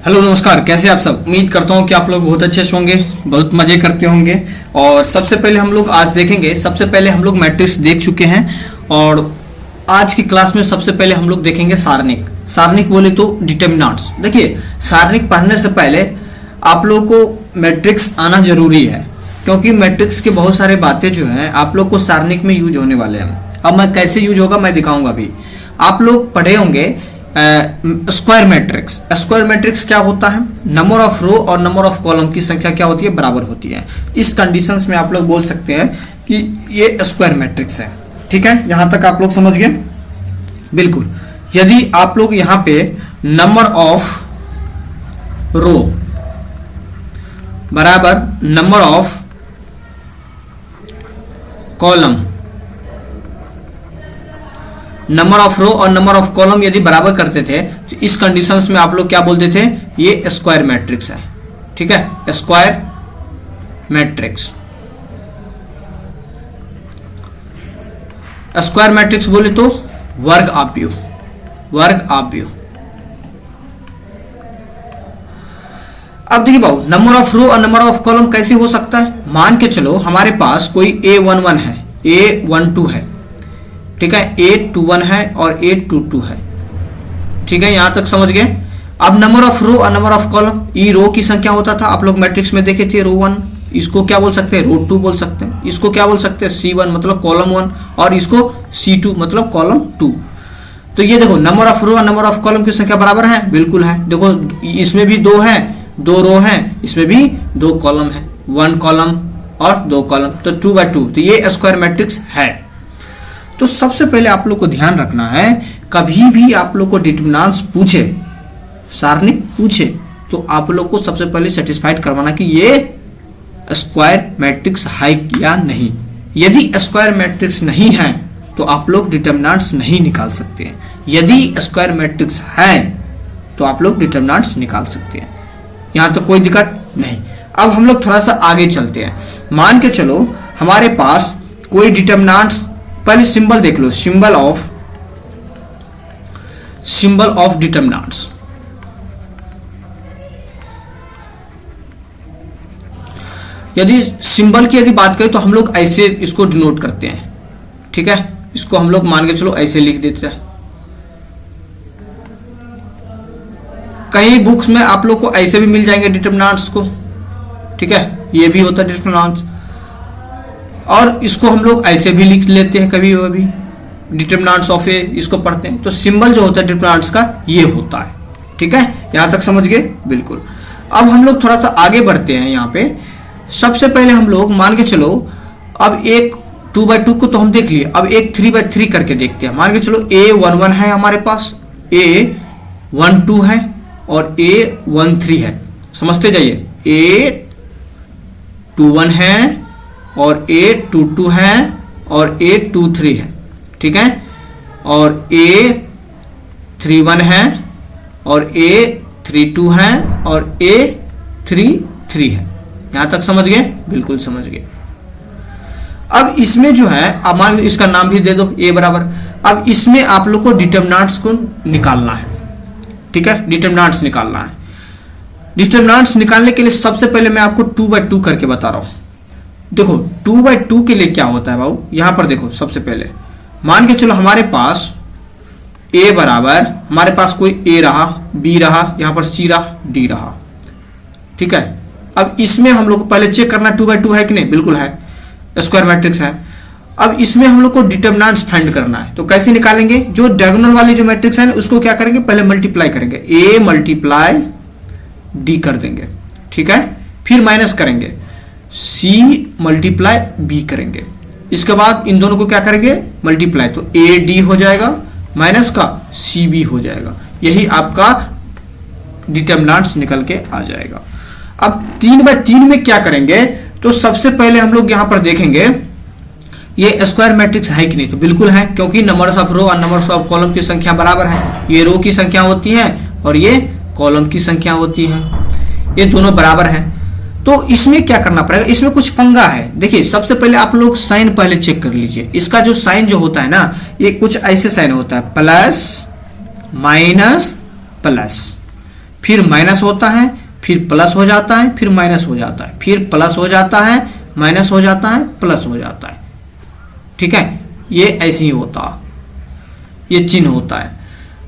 Hello नमस्कार, कैसे आप सब। उम्मीद करता हूँ कि आप लोग बहुत अच्छे से होंगे, बहुत मजे करते होंगे। और सबसे पहले हम लोग आज देखेंगे, सबसे पहले हम लोग मैट्रिक्स देख चुके हैं और आज की क्लास में सबसे पहले हम लोग देखेंगे सारणिक। सारणिक बोले तो डिटर्मिनेंट्स। देखिए, सारणिक पढ़ने से पहले आप लोग को मैट्रिक्स आना जरूरी है, क्योंकि मैट्रिक्स के बहुत सारे बातें जो हैं आप लोग को सारणिक में यूज होने वाले हैं। अब मैं कैसे यूज होगा मैं दिखाऊंगा अभी। आप लोग पढ़े होंगे स्क्वायर मैट्रिक्स। स्क्वायर मैट्रिक्स क्या होता है? नंबर ऑफ रो और नंबर ऑफ कॉलम की संख्या क्या होती है? बराबर होती है। इस कंडीशंस में आप लोग बोल सकते हैं कि ये स्क्वायर मैट्रिक्स है। ठीक है, यहां तक आप लोग समझ गए? बिल्कुल। यदि आप लोग यहां पे नंबर ऑफ रो बराबर number of column, number of row और नंबर ऑफ कॉलम यदि बराबर करते थे तो इस कंडीशंस में आप लोग क्या बोलते थे? ये स्क्वायर मैट्रिक्स है। ठीक है, स्क्वायर मैट्रिक्स। स्क्वायर मैट्रिक्स बोले तो वर्ग आव्यूह, वर्ग आव्यूह। अब देखिए बाबू, नंबर ऑफ रो और नंबर ऑफ कॉलम कैसे हो सकता है? मान के चलो हमारे पास कोई A11 है, A12 है, ठीक है, A21 है और A22 है। ठीक है, यहां तक समझ गए? अब नंबर ऑफ रो और नंबर ऑफ कॉलम, ई रो की संख्या होता था, आप लोग मैट्रिक्स में देखे थे, रो 1। इसको क्या बोल सकते हैं? रो 2 बोल सकते हैं। इसको क्या बोल सकते हैं? C1 मतलब कॉलम 1, और इसको C2 मतलब कॉलम 2। तो ये देखो, नंबर ऑफ रो और नंबर ऑफ कॉलम की संख्या बराबर है, बिल्कुल है। देखो, इसमें भी 2 है, 2 रो है, इसमें भी 2 कॉलम है, 1 कॉलम और 2 कॉलम, तो 2/2। तो ये स्क्वायर मैट्रिक्स है। तो सबसे पहले आप लोग को ध्यान रखना है, कभी भी आप लोग को डिटर्मिनेंट्स पूछे, सारणिक पूछे, तो आप लोग को सबसे पहले सेटिस्फाइड करवाना कि ये स्क्वायर मैट्रिक्स है या नहीं। यदि स्क्वायर मैट्रिक्स नहीं है तो आप लोग डिटर्मिनेंट्स नहीं निकाल सकते हैं। यदि स्क्वायर मैट्रिक्स है तो आप लोग डिटर्मिनेंट्स निकाल सकते हैं, यहां तो कोई दिक्कत नहीं। अब हम लोग थोड़ा सा आगे चलते हैं। मान के चलो हमारे पास कोई डिटर्मिनेंट्स, पहले सिंबल देख लो, सिंबल ऑफ डिटर्मिनेंट्स। यदि सिंबल की यदि बात करें तो हम लोग ऐसे इसको डिनोट करते हैं। ठीक है, इसको हम लोग मान के चलो ऐसे लिख देते हैं। कई बुक्स में आप लोग को ऐसे भी मिल जाएंगे डिटर्मिनेंट्स को। ठीक है, ये भी होता है डिटर्मिनेंट्स, और इसको हम लोग ऐसे भी लिख लेते हैं कभी कभी, डिटर्मिनेंट्स ऑफ ए, इसको पढ़ते हैं। तो सिंबल जो होता है डिटर्मिनेंट्स का ये होता है। ठीक है, यहां तक समझ गए? बिल्कुल। अब हम लोग थोड़ा सा आगे बढ़ते हैं। यहाँ पे सबसे पहले हम लोग मान के चलो, अब एक 2/2 को तो हम देख लिए, अब एक 3/3 करके देखते हैं। मान के चलो A11 है हमारे पास, A12 है और A13 है। समझते जाइए, A21 है और A22 है और A23 है। ठीक है, और A31 है और A32 है और A33 है। यहां तक समझ गए? बिल्कुल समझ गए। अब इसमें जो है, अब मान इसका नाम भी दे दो A बराबर। अब इसमें आप लोग को डिटर्मिनेंट्स को निकालना है। ठीक है, डिटर्मिनेंट्स निकालना है। डिटर्मिनेंट्स निकालने के लिए सबसे पहले मैं आपको 2/2 करके बता रहा हूं। देखो, 2/2 के लिए क्या होता है बाबू, यहां पर देखो। सबसे पहले मान के चलो हमारे पास A बराबर, हमारे पास कोई A रहा, B रहा, यहां पर C रहा, D रहा। ठीक है, अब इसमें हम लोग को पहले चेक करना 2/2 है कि नहीं। बिल्कुल है, स्क्वायर मैट्रिक्स है। अब इसमें हम लोग को डिटर्मिनेंट्स फाइंड करना है। तो कैसे निकालेंगे? जो डायगोनल वाले जो मैट्रिक्स है उसको क्या करेंगे? पहले मल्टीप्लाई करेंगे, A मल्टीप्लाई D कर देंगे। ठीक है, फिर माइनस करेंगे, C मल्टीप्लाई B करेंगे। इसके बाद इन दोनों को क्या करेंगे? मल्टीप्लाई, तो AD हो जाएगा, माइनस का CB हो जाएगा। यही आपका डिटर्मिनेंट्स निकल के आ जाएगा। अब 3/3 में क्या करेंगे? तो सबसे पहले हम लोग यहां पर देखेंगे ये स्क्वायर मैट्रिक्स है कि नहीं। तो बिल्कुल है, क्योंकि नंबर्स ऑफ रो और नंबर्स ऑफ कॉलम की संख्या बराबर है। ये रो की संख्या होती है और ये कॉलम की संख्या होती है, ये दोनों बराबर हैं। तो इसमें क्या करना पड़ेगा? इसमें कुछ पंगा है। देखिए, सबसे पहले आप लोग साइन पहले चेक कर लीजिए। इसका जो साइन जो होता है ना, ये कुछ ऐसे साइन होता है, प्लस माइनस प्लस, फिर माइनस होता है, फिर प्लस हो जाता है, फिर माइनस हो जाता है, फिर प्लस हो जाता है, माइनस हो जाता है, प्लस हो जाता है। ठीक है, ये ऐसे ही होता है, ये चिन्ह होता है।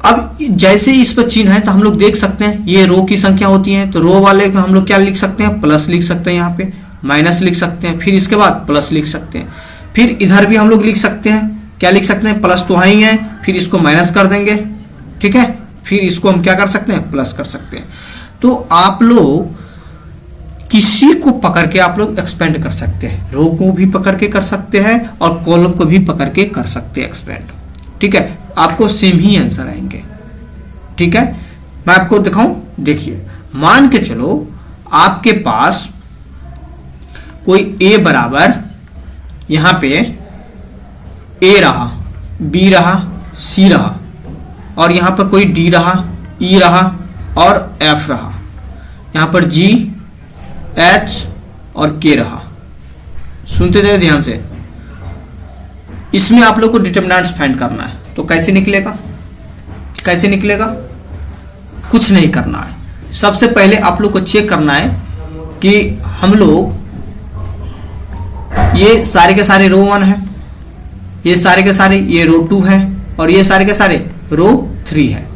अब जैसे इस पर चिन्ह है तो हम लोग देख सकते हैं ये रो की संख्या होती है, तो रो वाले को हम लोग क्या लिख सकते हैं, प्लस लिख सकते हैं, यहाँ पे माइनस लिख सकते हैं, फिर इसके बाद प्लस लिख सकते हैं, फिर इधर भी हम लोग लिख सकते हैं, क्या लिख सकते हैं, प्लस तो है ही है, फिर इसको माइनस कर देंगे। ठीक है, फिर इसको हम क्या कर सकते हैं, प्लस कर सकते हैं। तो आप लोग किसी को पकड़ के आप लोग एक्सपेंड कर सकते हैं, रो को भी पकड़ के कर सकते हैं और कॉलम को भी पकड़ के कर सकते हैं एक्सपेंड। ठीक है, आपको सेम ही आंसर आएंगे। ठीक है, मैं आपको दिखाऊं, देखिए मान के चलो आपके पास कोई ए बराबर यहां पे ए रहा, बी रहा, सी रहा, और यहां पर कोई डी रहा, ई रहा और एफ रहा, यहां पर जी, एच और के रहा। सुनते रहे ध्यान से। इसमें आप लोग को डिटरमिनेंट्स फाइंड करना है, तो कैसे निकलेगा, कैसे निकलेगा, कुछ नहीं करना है। सबसे पहले आप लोग को चेक करना है कि हम लोग ये सारे के सारे रो 1 है, ये सारे के सारे ये रो 2 है, और ये सारे के सारे रो 3 है।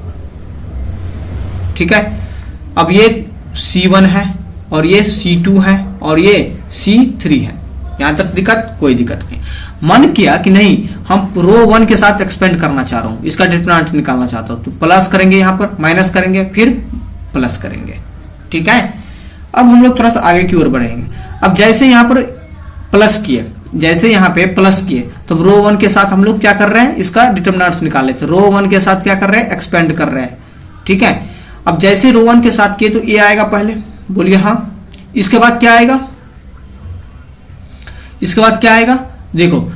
ठीक है, अब ये C1 है और ये C2 है और ये C3 है। यहां तक दिक्कत, कोई दिक्कत नहीं। मन किया कि नहीं हम रो 1 के साथ एक्सपेंड करना चाह रहा हूं, इसका डिटरमिनेंट निकालना चाहता हूं, तो प्लस करेंगे, यहां पर माइनस करेंगे, फिर प्लस करेंगे। ठीक है, अब हम लोग थोड़ा सा आगे की ओर बढ़ेंगे। अब जैसे यहां पर प्लस किए, जैसे यहां पे प्लस किए, तो रो 1 के साथ हम लोग क्या कर रहे हैं, इसका डिटरमिनेंट्स निकाल लेते हैं। रो 1 के साथ क्या कर रहे हैं, एक्सपेंड कर रहे हैं। ठीक है, अब जैसे रो 1 के साथ किए तो ए आएगा पहले, बोलिए हाँ। इसके बाद क्या आएगा, इसके बाद क्या आएगा, देखो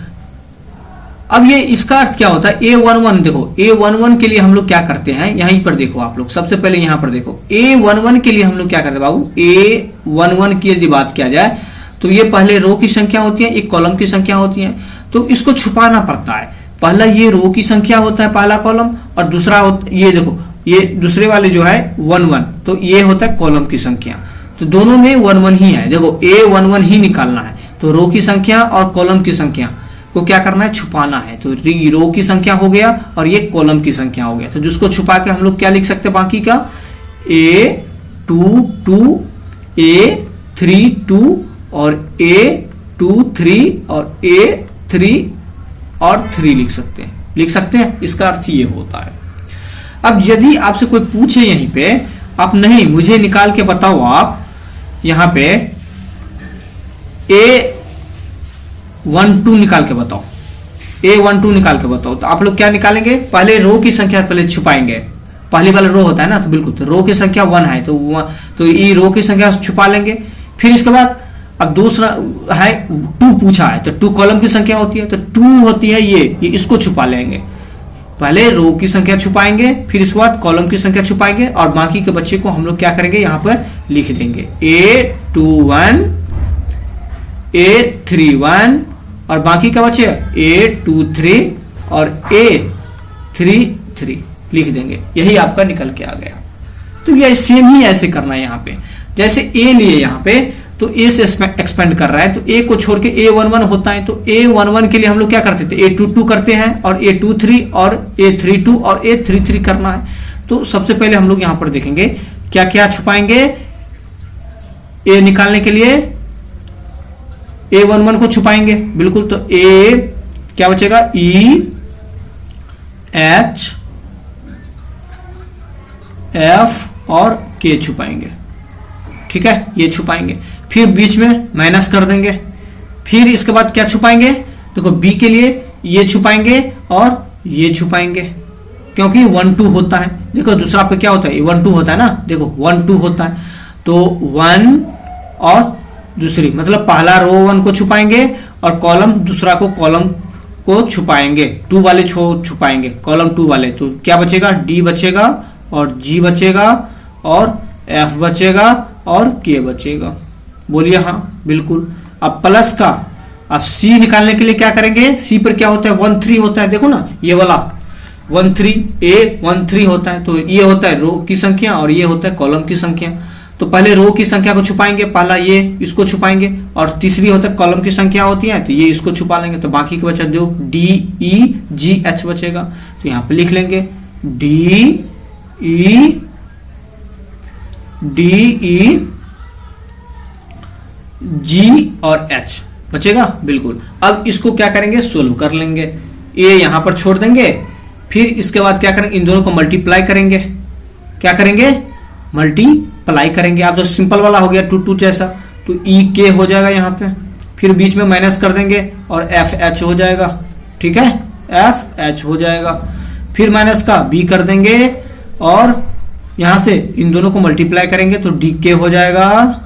अब ये इसका अर्थ क्या होता है, A11। देखो A11 के लिए हम लोग क्या करते हैं, यहीं पर देखो आप लोग, सबसे पहले यहां पर देखो A11 के लिए हम लोग क्या करते हैं बाबू, A11 की यदि बात किया जाए तो ये पहले रो की संख्या होती है, एक कॉलम की संख्या होती है, तो इसको छुपाना पड़ता है। पहला ये रो की संख्या होता है, पहला कॉलम, और दूसरा ये देखो ये दूसरे वाले जो है 1 तो ये होता है कॉलम की संख्या। तो दोनों में 1 ही है, देखो A11 ही निकालना है। तो रो की संख्या और कॉलम की संख्या को क्या करना है, छुपाना है। तो रो की संख्या हो गया और ये कॉलम की संख्या हो गया। तो जिसको छुपा के हम लोग क्या लिख सकते हैं बाकी का, A22, A32 और A23 और A3 और 3 लिख सकते हैं, लिख सकते हैं। इसका अर्थ ये होता है। अब यदि आपसे कोई पूछे यहीं पे, आप नहीं मुझे निकाल के बताओ, आप यहां पे A12 निकाल के बताओ, A12 निकाल के बताओ, तो आप लोग क्या निकालेंगे, पहले रो की संख्या पहले छुपाएंगे। पहली वाला रो होता है ना, तो बिल्कुल, तो रो की संख्या 1 है तो ये रो की संख्या छुपा लेंगे। फिर इसके बाद अब दूसरा है 2 पूछा है, तो 2 कॉलम की संख्या होती है, तो 2 होती है ये इसको छुपा लेंगे। पहले रो की संख्या छुपाएंगे, फिर इसके बाद कॉलम की संख्या छुपाएंगे, और बाकी के बच्चे को हम लोग क्या करेंगे, यहां पर लिख देंगे A21, A31 और बाकी का बचे A23 और A33 लिख देंगे। यही आपका निकल के आ गया। तो ये सेम ही ऐसे करना है। यहाँ पे जैसे A लिए यहाँ पे, तो A से एक्सपेंड कर रहा है, तो A को छोड़ के A11 होता है, तो A11 के लिए हम लोग क्या करते थे, A22 करते हैं, और A23 और A32 और A33 करना है। तो सबसे पहले हम लोग यहाँ पर देखेंगे क्या क्या छुपाएंगे A निकालने के लिए, A11 को छुपाएंगे बिल्कुल। तो A क्या बचेगा, E, H, F और K छुपाएंगे। ठीक है, ये छुपाएंगे। फिर बीच में माइनस कर देंगे। फिर इसके बाद क्या छुपाएंगे, देखो B के लिए ये छुपाएंगे और ये छुपाएंगे, क्योंकि 1 2 होता है। देखो दूसरा पे क्या होता है, 1 2 होता है ना, देखो 1 2 होता है, तो 1 और दूसरी मतलब पहला रो 1 को छुपाएंगे और कॉलम दूसरा को कॉलम को छुपाएंगे, 2 वाले छुपाएंगे कॉलम 2 वाले। तो क्या बचेगा, D बचेगा और G बचेगा और F बचेगा और K बचेगा। बोलिए हाँ बिल्कुल। अब प्लस का, अब C निकालने के लिए क्या करेंगे, C पर क्या होता है 1 3 होता है, देखो ना ये वाला A13 होता है, तो ये होता है रो की संख्या और ये होता है कॉलम की संख्या। तो पहले रो की संख्या को छुपाएंगे, पहला ये इसको छुपाएंगे, और तीसरी होता है कॉलम की संख्या होती है, तो ये इसको छुपा लेंगे, तो बाकी का बचा जो DEGH बचेगा। तो यहाँ पे लिख लेंगे DEGH और H बचेगा, बिल्कुल। अब इसको क्या करेंगे, सोल्व कर लेंगे। ये यहाँ पर छोड़ देंगे, फिर इसके बाद क्या करेंगे, इन दोनों को मल्टीप्लाई करेंगे। क्या करेंगे, मल्टीप्लाई करेंगे। आप तो सिंपल वाला हो गया 2 2 जैसा, तो EK हो जाएगा यहाँ पे, फिर बीच में माइनस कर देंगे और FH हो जाएगा, ठीक है, FH हो जाएगा। फिर माइनस का B कर देंगे और यहां से इन दोनों को मल्टीप्लाई करेंगे तो DK हो जाएगा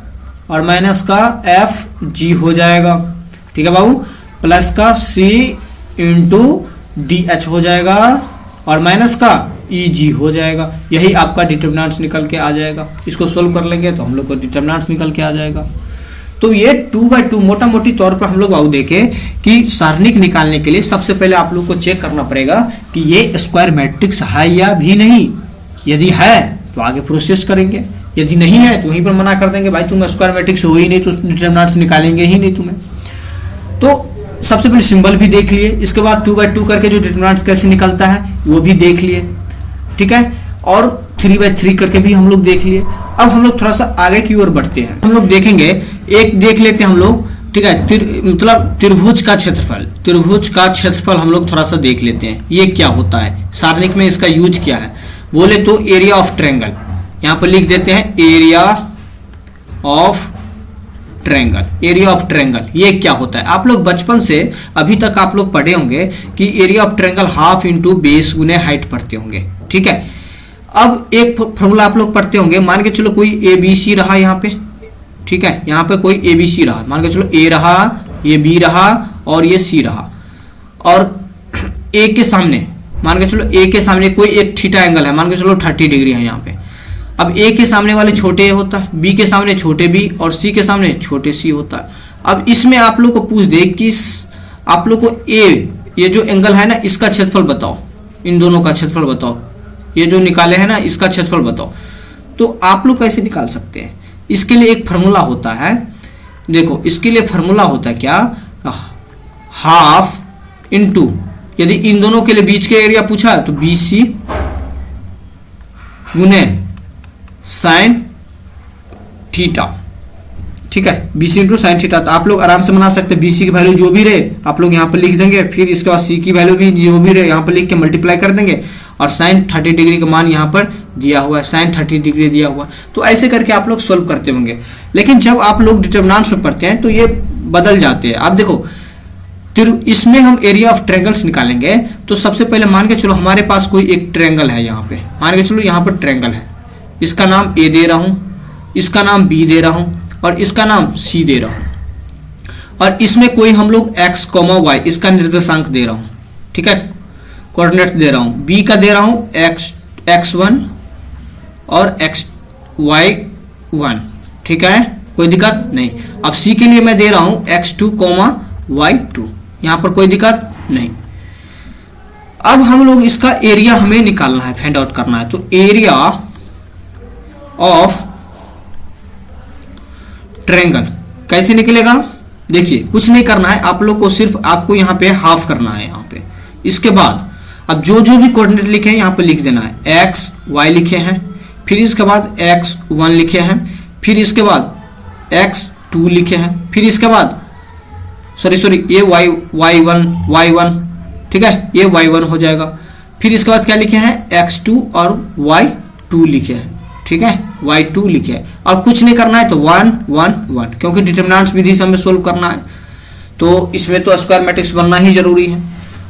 और माइनस का FG हो जाएगा, ठीक है बाबू। प्लस का C इंटू DH हो जाएगा और माइनस का EG हो जाएगा। यही आपका डिटरमिनेंट्स निकल के आ जाएगा। इसको सोल्व कर लेंगे तो हम लोग को डिटरमिनेंट्स निकल के आ जाएगा। तो ये 2/2 मोटा मोटी तौर पर हम लोग बाबू देखें कि सारणिक निकालने के लिए सबसे पहले आप लोग को चेक करना पड़ेगा कि ये स्क्वायर मैट्रिक्स है या भी नहीं। यदि है तो आगे प्रोसेस करेंगे, यदि नहीं है तो वहीं पर मना कर देंगे, भाई तुम स्क्वायर मैट्रिक्स हो ही नहीं तो डिटरमिनेंट्स निकालेंगे ही नहीं तुम्हें। तो सबसे पहले सिंबल भी देख लिए, इसके बाद 2/2 करके जो डिटरमिनेंट्स कैसे निकलता है वो भी देख लिए, ठीक है, और 3/3 करके भी हम लोग देख लिए। अब हम लोग थोड़ा सा आगे की ओर बढ़ते हैं। हम लोग देखेंगे, एक देख लेते हैं हम लोग, ठीक है, मतलब त्रिभुज का क्षेत्रफल। त्रिभुज का क्षेत्रफल हम लोग थोड़ा सा देख लेते हैं, ये क्या होता है, सारणिक में इसका यूज क्या है। बोले तो एरिया ऑफ ट्रायंगल, यहां पर लिख देते हैं area of triangle. Area of triangle ये क्या होता है, आप लोग बचपन से अभी तक आप लोग पढ़े होंगे कि area of triangle half into base गुने हाइट पढ़ते होंगे, ठीक है। अब एक फॉर्मूला आप लोग पढ़ते होंगे, मान के चलो कोई ABC रहा यहाँ पे, ठीक है, यहाँ पे कोई ABC रहा, मान के चलो A रहा, ये B रहा और ये C रहा, और A के सामने मान के चलो A के सामने कोई एक थीटा एंगल है, मान के चलो 30 डिग्री है यहाँ पे। अब A के सामने वाले छोटे होता है, B के सामने छोटे B और C के सामने छोटे C होता है। अब इसमें आप लोग को पूछ दे कि आप लोग को A ये जो एंगल है ना इसका क्षेत्रफल बताओ, इन दोनों का क्षेत्रफल बताओ, ये जो निकाले हैं ना इसका क्षेत्रफल बताओ, तो आप लोग कैसे निकाल सकते हैं। इसके लिए एक फार्मूला होता है, देखो इसके लिए फार्मूला होता है क्या, हाफ इंटू, यदि इन दोनों के लिए बीच के एरिया पूछा तो BC गुने साइन थीटा, ठीक है, BC इंटू साइन थीटा। तो आप लोग आराम से बना सकते हैं, BC की वैल्यू जो भी रहे आप लोग यहाँ पर लिख देंगे, फिर इसके बाद C की वैल्यू भी जो भी रहे यहाँ पर लिख के मल्टीप्लाई कर देंगे, और साइन 30 डिग्री का मान यहाँ पर दिया हुआ है, साइन 30 डिग्री दिया हुआ। तो ऐसे करके आप लोग सोल्व करते होंगे। लेकिन जब आप लोग डिटरमिनेंट्स में पढ़ते हैं तो ये बदल जाते हैं। आप देखो इसमें हम एरिया ऑफ ट्रायंगल्स निकालेंगे, तो सबसे पहले मान के चलो हमारे पास कोई एक ट्रायंगल है, यहाँ पे मान के चलो यहाँ पर ट्रायंगल है, इसका नाम A दे रहा हूं, इसका नाम B दे रहा हूं और इसका नाम C दे रहा हूं, और इसमें कोई हम लोग x, y इसका निर्देशांक दे रहा हूं, ठीक है, कोऑर्डिनेट दे रहा हूं। B का दे रहा हूं x1 और xy1, ठीक है, कोई दिक्कत नहीं। अब C के लिए मैं दे रहा हूं x2, y2, यहां पर कोई दिक्कत नहीं। अब हम लोग इसका एरिया हमें निकालना है, फाइंड आउट करना है। तो एरिया ऑफ ट्रायंगल कैसे निकलेगा, देखिए कुछ नहीं करना है आप लोग को, सिर्फ आपको यहाँ पे हाफ करना है यहाँ पे। इसके बाद अब जो जो भी कोऑर्डिनेट लिखे हैं यहाँ पे लिख देना है, x y लिखे हैं, फिर इसके बाद x1 लिखे हैं, फिर इसके बाद x2 लिखे हैं, फिर इसके बाद सॉरी ये y1, ठीक है, ये y1 हो जाएगा। फिर इसके बाद क्या लिखे हैं, x2 और y2 लिखे हैं, ठीक है, y2 लिखे हैं, और कुछ नहीं करना है तो 1 1 1, क्योंकि डिटरमिनेंट्स विधि से हमें सोल्व करना है, तो इसमें तो स्क्वायर मैट्रिक्स बनना ही जरूरी है।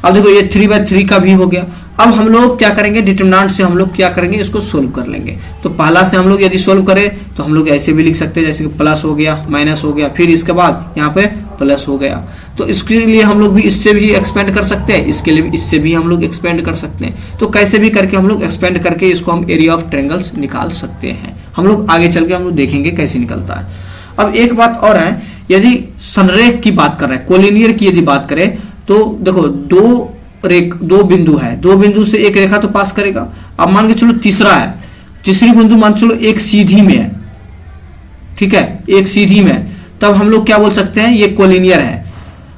अब देखो ये 3/3 का भी हो गया। अब हम लोग क्या करेंगे, डिटरमिनेंट से हम लोग क्या करेंगे, इसको सोल्व कर लेंगे। तो पहला से हम लोग यदि सोल्व करें तो हम लोग ऐसे भी लिख सकते हैं, जैसे कि प्लस हो गया, माइनस हो गया, फिर इसके बाद यहाँ पे प्लस हो गया। तो इसके लिए हम लोग भी इससे भी एक्सपेंड कर सकते हैं, इसके लिए भी इससे भी हम लोग एक्सपेंड कर सकते हैं। तो कैसे भी करके हम लोग एक्सपेंड करके इसको हम एरिया ऑफ ट्रायंगल्स निकाल सकते हैं। हम लोग आगे चल के हम लोग देखेंगे कैसे निकलता है। अब एक बात और है, यदि संरेख की बात कर रहे हैं, कोलिनियर की यदि बात करें तो देखो दो दो बिंदु है, दो बिंदु से एक रेखा तो पास करेगा। अब मान के चलो तीसरा है, तीसरी बिंदु मान चलो एक सीधी में है, ठीक है, एक सीधी में, तब हम लोग क्या बोल सकते हैं, ये कोलिनियर है।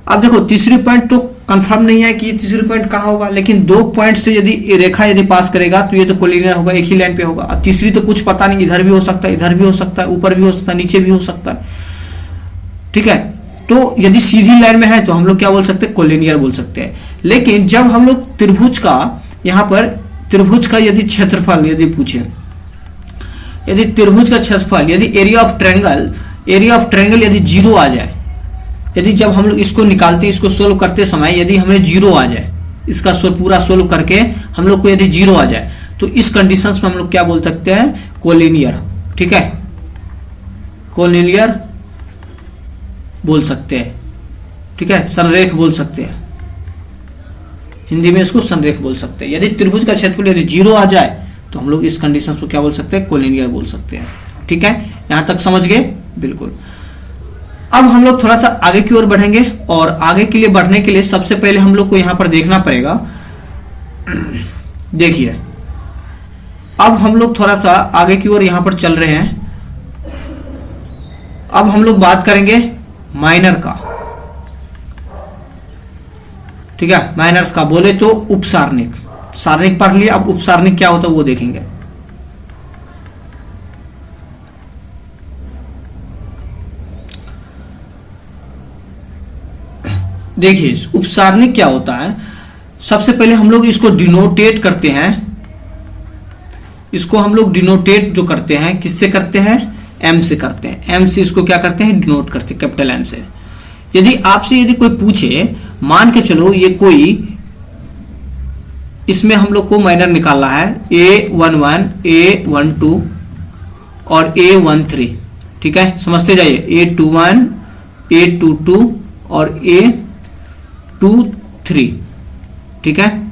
अब देखो तीसरी पॉइंट तो कंफर्म नहीं है कि ये तीसरी पॉइंट कहाँ होगा, लेकिन दो पॉइंट से यदि रेखा यदि पास करेगा तो ये तो कोलिनियर होगा, एक ही लाइन पे होगा। और तीसरी तो कुछ पता नहीं, इधर भी हो सकता है, इधर भी हो सकता है, ऊपर भी हो सकता है, नीचे भी हो सकता है, ठीक है। तो यदि सीधी लाइन में है तो हम लोग क्या बोल सकते हैं, कोलिनियर बोल सकते हैं। लेकिन जब हम लोग त्रिभुज का, यहाँ पर त्रिभुज का यदि क्षेत्रफल यदि पूछे, यदि त्रिभुज का क्षेत्रफल, यदि एरिया ऑफ ट्रायंगल यदि 0 आ जाए, यदि जब हम लोग इसको निकालते, इसको सोल्व करते समय यदि हमें 0 आ जाए, इसका पूरा सोल्व करके हम लोग को यदि 0 आ जाए, तो इस कंडीशंस में हम लोग क्या बोल सकते हैं, कोलिनियर, ठीक है, कोलिनियर बोल सकते हैं, ठीक है, संरेख बोल सकते हैं, हिंदी में इसको संरेख बोल सकते हैं। यदि त्रिभुज का क्षेत्रफल यदि 0 आ जाए तो हम लोग इस कंडीशन को क्या बोल सकते हैं, कोलिनियर बोल सकते हैं, ठीक है। यहां तक समझ गए, बिल्कुल। अब हम लोग थोड़ा सा आगे की ओर बढ़ेंगे, और आगे के लिए बढ़ने के लिए सबसे पहले हम लोग को यहां पर देखना पड़ेगा, देखिए अब हम लोग थोड़ा सा आगे की ओर यहां पर चल रहे हैं। अब हम लोग बात करेंगे माइनर का, ठीक है, माइनर्स का बोले तो उपसारणिक, सारणिक पढ़ लिया, अब उपसारणिक क्या होता है वो देखेंगे। देखिए उपसारणिक क्या होता है, सबसे पहले हम लोग इसको डिनोटेट करते हैं, इसको हम लोग डिनोटेट जो करते हैं किससे करते हैं, एम से करते हैं, एम से इसको क्या करते हैं, डिनोट करते हैं, कैपिटल एम से। यदि आपसे यदि कोई पूछे, मान के चलो ये कोई, इसमें हम लोग को माइनर निकालना है, A11, A12 और A13, ठीक है, समझते जाइए, A21, A22 और A23, ठीक है,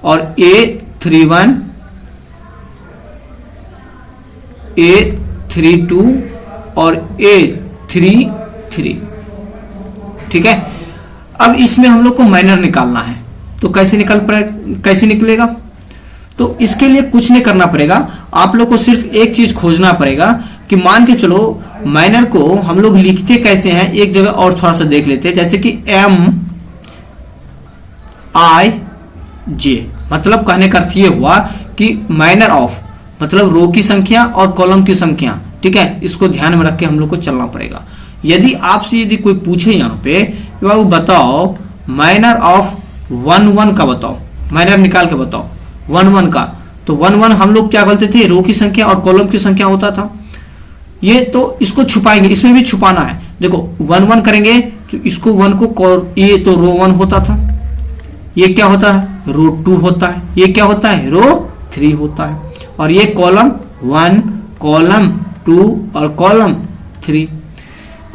और A31, A32 और A33, ठीक है। अब इसमें हम लोग को माइनर निकालना है, तो कैसे निकलेगा, तो इसके लिए कुछ नहीं करना पड़ेगा, आप लोग को सिर्फ एक चीज खोजना पड़ेगा कि मान के चलो माइनर को हम लोग लिखते कैसे हैं, एक जगह और थोड़ा सा देख लेते हैं, जैसे कि MIJ, मतलब कहने का अर्थ ये हुआ कि माइनर ऑफ मतलब रो की संख्या और कॉलम की संख्या, ठीक है, इसको ध्यान में रख के हम लोग को चलना पड़ेगा। यदि आपसे यदि कोई पूछे यहाँ पे वो बताओ माइनर ऑफ 1 का बताओ, माइनर निकाल के बताओ 1 का, तो 1 हम लोग क्या बोलते थे, रो की संख्या और कॉलम की संख्या होता था। ये तो इसको छुपाएंगे, इसमें भी छुपाना है, देखो 1 करेंगे तो इसको 1 को, ये तो रो 1 होता था, ये क्या होता है, रो 2 होता है, ये क्या होता है, रो 3 होता है, और ये कॉलम 1, कॉलम 2 और कॉलम 3।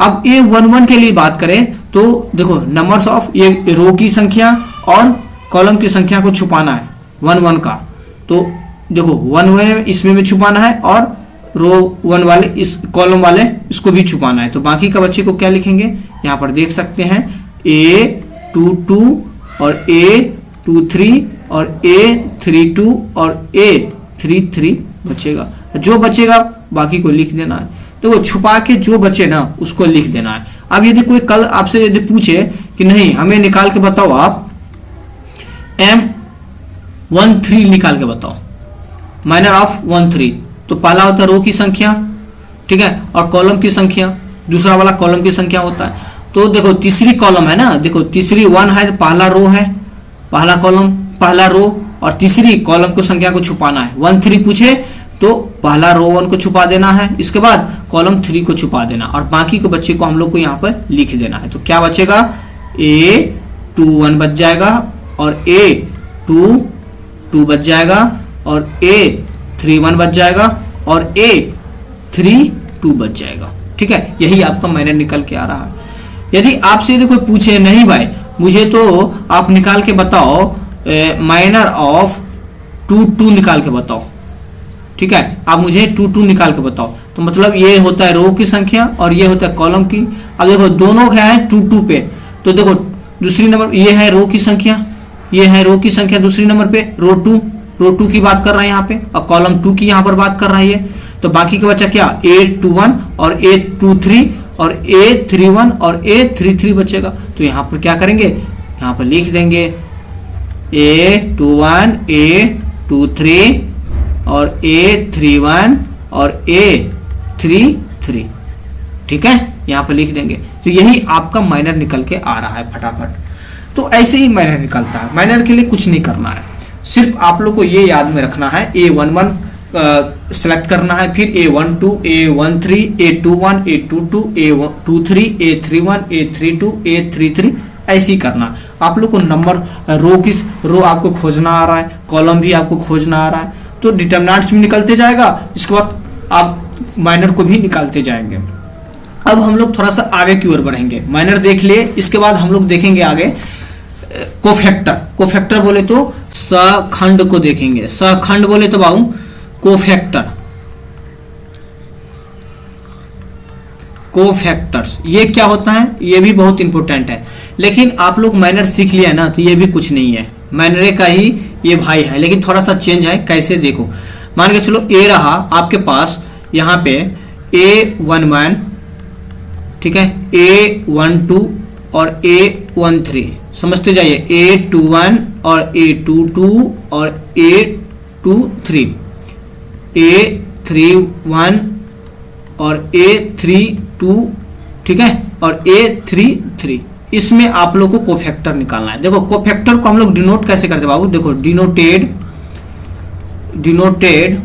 अब ये 1 के लिए बात करें तो देखो नंबर्स ऑफ, ये रो की संख्या और कॉलम की संख्या को छुपाना है 1 का, तो देखो 1 इसमें भी छुपाना है और रो 1 वाले, इस कॉलम वाले इसको भी छुपाना है। तो बाकी का बच्चे को क्या लिखेंगे, यहाँ पर देख सकते हैं A22 और A23 और A32 और A33 बचेगा, जो बचेगा बाकी को लिख देना है। तो वो छुपा के जो बचे ना उसको लिख देना है। अब यदि कोई कल आपसे यदि पूछे कि नहीं हमें निकाल के बताओ, आप M13 निकाल के बताओ, माइनर ऑफ 13, तो पहला होता है रो की संख्या, ठीक है, और कॉलम की संख्या, दूसरा वाला कॉलम की संख्या होता है। तो देखो तीसरी कॉलम है ना, देखो तीसरी 1 है, पहला रो है, पहला कॉलम, पहला रो, और तीसरी कॉलम को संख्या को छुपाना है। 13 पूछे तो पहला रो 1 को छुपा देना है, इसके बाद कॉलम 3 को छुपा देना, और बाकी के बच्चे को हम लोग को यहाँ पर लिख देना है। तो क्या बचेगा, A21 बच जाएगा, और A22 बच जाएगा, और A31 बच जाएगा, और A32 बच जाएगा, ठीक है। यही आपका माइनर निकल के आ रहा है। यदि आपसे यदि कोई पूछे नहीं भाई मुझे तो आप निकाल के बताओ माइनर ऑफ 22 निकाल के बताओ, ठीक है, आप मुझे 22 निकाल के बताओ, तो मतलब ये होता है रो की संख्या और ये होता है कॉलम की। अब देखो दोनों है 22 पे, तो देखो दूसरी नंबर ये है रो की संख्या ये है रो की संख्या दूसरी नंबर पे, रो टू की बात कर रहा है यहाँ पे, और कॉलम 2 की यहाँ पर बात कर रहा है ये। तो बाकी का बचा क्या, A21 और A23 और A31 और A33 बचेगा। तो यहाँ पर क्या करेंगे, यहाँ पर लिख देंगे A21 A23 और A31 और A33, ठीक है, यहाँ पर लिख देंगे। तो यही आपका माइनर निकल के आ रहा है फटाफट। तो ऐसे ही माइनर निकलता है। माइनर के लिए कुछ नहीं करना है, सिर्फ आप लोग को ये याद में रखना है, A11 सेलेक्ट करना है, फिर A12 A13 A21 A22 A23 A31 A32 A33, ऐसे ही करना। आप लोग को नंबर रो आपको खोजना आ रहा है, कॉलम भी आपको खोजना आ रहा है, तो डिटरमिनेंट्स भी निकलते जाएगा, इसके बाद आप माइनर को भी निकालते जाएंगे। अब हम लोग थोड़ा सा आगे की ओर बढ़ेंगे। माइनर देख लिए, इसके बाद हम लोग देखेंगे आगे कोफैक्टर बोले तो सखंड को देखेंगे। सखंड बोले तो बाबू कोफैक्टर्स ये क्या होता है, ये भी बहुत इंपॉर्टेंट है। लेकिन आप लोग माइनर सीख लिया ना, तो ये भी कुछ नहीं है, माइनर का ही ये भाई है, लेकिन थोड़ा सा चेंज है। कैसे देखो, मान के चलो ए रहा आपके पास यहाँ पे A11, ठीक है, A12 और A13, समझते जाइए, A21 और A22 और A23, A31 और A32, ठीक है, और A33। इसमें आप लोग को कोफैक्टर निकालना है। देखो कोफैक्टर को हम लोग डिनोट कैसे करते हैं बाबू, देखो डिनोटेड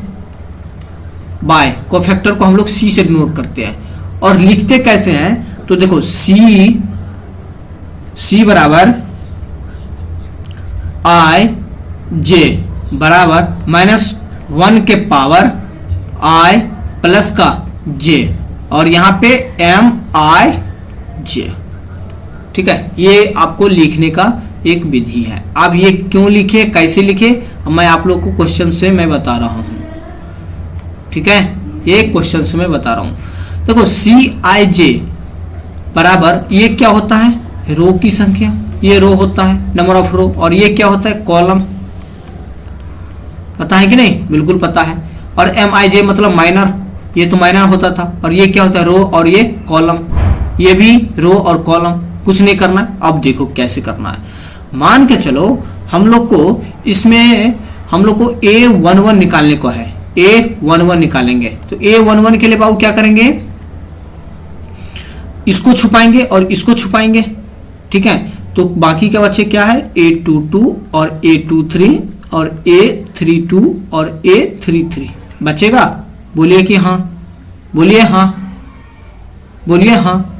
बाय, कोफैक्टर को हम लोग C से डिनोट करते हैं। और लिखते कैसे हैं, तो देखो C बराबर I J बराबर -1 के पावर I प्लस का J, और यहाँ पे MIJ, ठीक है। ये आपको लिखने का एक विधि है। अब ये क्यों लिखे, कैसे लिखे, मैं आप लोग को क्वेश्चन से मैं बता रहा हूं, ठीक है, ये क्वेश्चन से मैं बता रहा हूं। देखो CIJ बराबर, ये क्या होता है, रो की संख्या, ये रो होता है, नंबर ऑफ रो, और ये क्या होता है, कॉलम। पता है कि नहीं, बिल्कुल पता है। और MIJ मतलब माइनर, ये तो माइनर होता था, और ये क्या होता है, रो, और ये कॉलम, ये भी रो और कॉलम। कुछ नहीं करना है। अब देखो कैसे करना है, मान के चलो हम लोग को इसमें हम लोग को A11 निकालने को है, A11 निकालेंगे। तो A11 के लिए बाबू क्या करेंगे, इसको छुपाएंगे और इसको छुपाएंगे, ठीक है। तो बाकी के बच्चे क्या है, A22 और A23 और A32 और A33 बचेगा। बोलिए कि हाँ, बोलिए हाँ, बोलिए हाँ।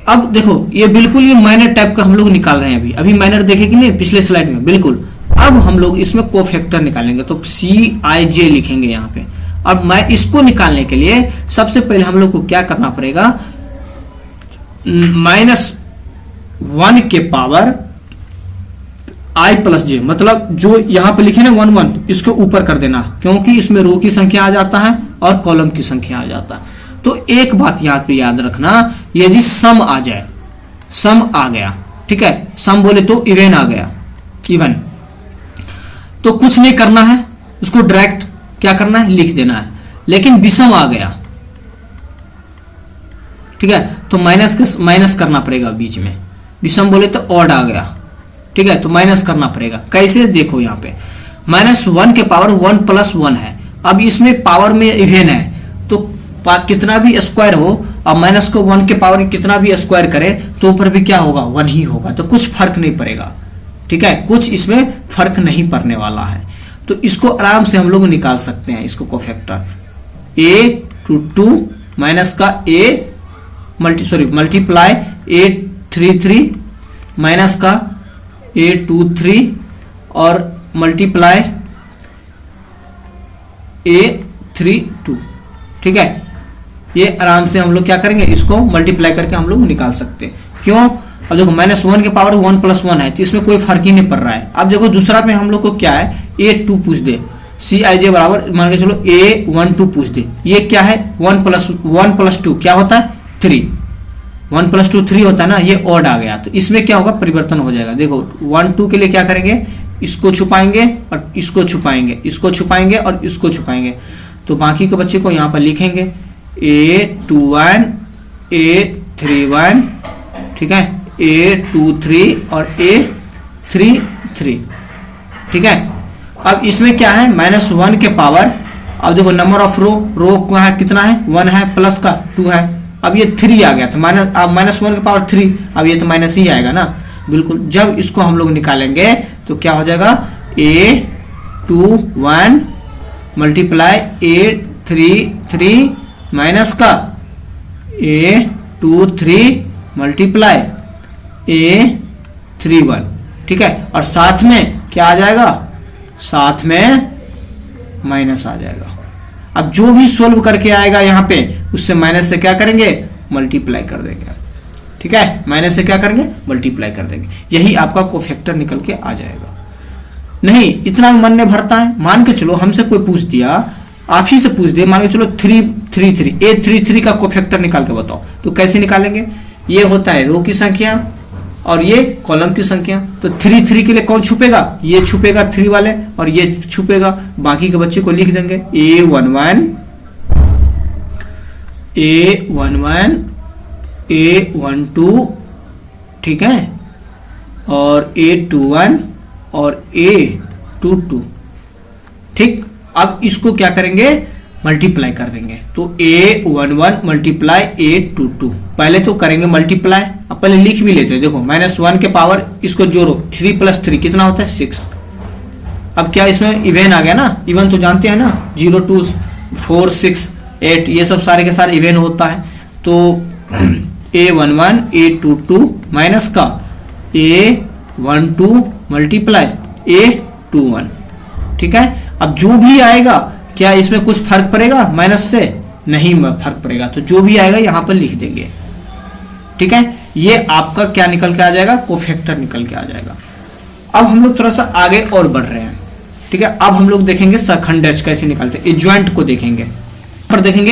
अब देखो ये बिल्कुल ये माइनर टाइप का हम लोग निकाल रहे हैं। अभी माइनर देखे कि नहीं पिछले स्लाइड में, बिल्कुल। अब हम लोग इसमें कोफैक्टर निकालेंगे, तो CIJ लिखेंगे यहाँ पे। अब मैं इसको निकालने के लिए सबसे पहले हम लोग को क्या करना पड़ेगा, -1 के पावर I प्लस J, मतलब जो यहाँ पे लिखे ना 1 इसको ऊपर कर देना, क्योंकि इसमें रो की संख्या आ जाता है और कॉलम की संख्या आ जाता है। तो एक बात यहाँ पे याद रखना, यदि सम आ जाए, सम आ गया, ठीक है, सम बोले तो इवन आ गया, इवन, तो कुछ नहीं करना है, उसको डायरेक्ट क्या करना है, लिख देना है। लेकिन विषम आ गया, ठीक है, तो माइनस करना पड़ेगा बीच में। विषम बोले तो ऑड आ गया, ठीक है, तो माइनस करना पड़ेगा। कैसे, देखो यहाँ पे -1 के पावर 1 + 1 है। अब इसमें पावर में इवन है, तो कितना भी स्क्वायर हो, अब माइनस को 1 के पावर कितना भी स्क्वायर करे तो ऊपर भी क्या होगा, 1 ही होगा, तो कुछ फर्क नहीं पड़ेगा, ठीक है, कुछ इसमें फर्क नहीं पड़ने वाला है। तो इसको आराम से हम लोग निकाल सकते हैं, इसको कोफैक्टर A22 माइनस का मल्टीप्लाई A33 माइनस का A23 और मल्टीप्लाई A32, ठीक है। ये आराम से हम लोग क्या करेंगे, इसको मल्टीप्लाई करके हम लोग निकाल सकते हैं। क्यों, अब देखो -1 के पावर 1 + 1 है, तो इसमें कोई फर्क ही नहीं पड़ रहा है। अब देखो दूसरा पे हम लोग को क्या है, A2 पूछ दे, CIJ बराबर मान के चलो A12 पूछ दे, ये क्या है, 1 + 2 क्या होता है, 3, 1 + 2 3 होता है ना, ये ऑड आ गया, तो इसमें क्या होगा, परिवर्तन हो जाएगा। देखो 1 2 के लिए क्या करेंगे, इसको छुपाएंगे और इसको छुपाएंगे, इसको छुपाएंगे और इसको छुपाएंगे, तो बाकी के बच्चे को यहाँ पर लिखेंगे A21 A31, ठीक है, A23 और A33, ठीक है। अब इसमें क्या है, -1 के पावर, अब देखो नंबर ऑफ रो कहाँ है, कितना है, 1 है, प्लस का 2 है, अब ये 3 आ गया, तो -1 के पावर 3, अब ये तो माइनस ही आएगा ना, बिल्कुल। जब इसको हम लोग निकालेंगे तो क्या हो जाएगा, A21 मल्टीप्लाई A33 माइनस का A23 मल्टीप्लाई A31, ठीक है, और साथ में क्या आ जाएगा, साथ में माइनस आ जाएगा। अब जो भी सोल्व करके आएगा यहाँ पे, उससे माइनस से क्या करेंगे, मल्टीप्लाई कर देंगे, ठीक है, माइनस से क्या करेंगे, मल्टीप्लाई कर देंगे, यही आपका कोफैक्टर निकल के आ जाएगा। नहीं इतना मन में भरता है, मान के चलो हमसे कोई पूछ दिया, आप ही से पूछ दिया, मान के चलो 333 A33 का कोफैक्टर निकाल के बताओ, तो कैसे निकालेंगे, ये होता है रो की संख्या और ये कॉलम की संख्या, तो 3 के लिए कौन छुपेगा, ये छुपेगा 3 वाले और ये छुपेगा, बाकी के बच्चे को लिख देंगे A11 A12, ठीक है, और A21 और A22, ठीक। अब इसको क्या करेंगे, मल्टीप्लाई कर देंगे, तो A11 मल्टीप्लाई A22, पहले तो करेंगे मल्टीप्लाई, अब पहले लिख भी लेते हैं, देखो -1 के पावर, इसको जोड़ो, 3 + 3 कितना होता है, 6। अब क्या इसमें इवेन आ गया ना, इवन तो जानते हैं ना, 0 2 4 6 8 ये सब सारे के सारे इवेन होता है, तो A11 A22 माइनस का A12 मल्टीप्लाई A21, ठीक है। अब जो भी आएगा, क्या इसमें कुछ फर्क पड़ेगा माइनस से, नहीं फर्क पड़ेगा, तो जो भी आएगा यहां पर लिख देंगे, ठीक है। ये आपका क्या निकल के आ जाएगा, कोफैक्टर निकल के आ जाएगा। अब हम लोग थोड़ा सा आगे और बढ़ रहे हैं, ठीक है। अब हम लोग देखेंगे सखंडज कैसे निकालते हैं, एडजॉइंट को देखेंगे, पर देखेंगे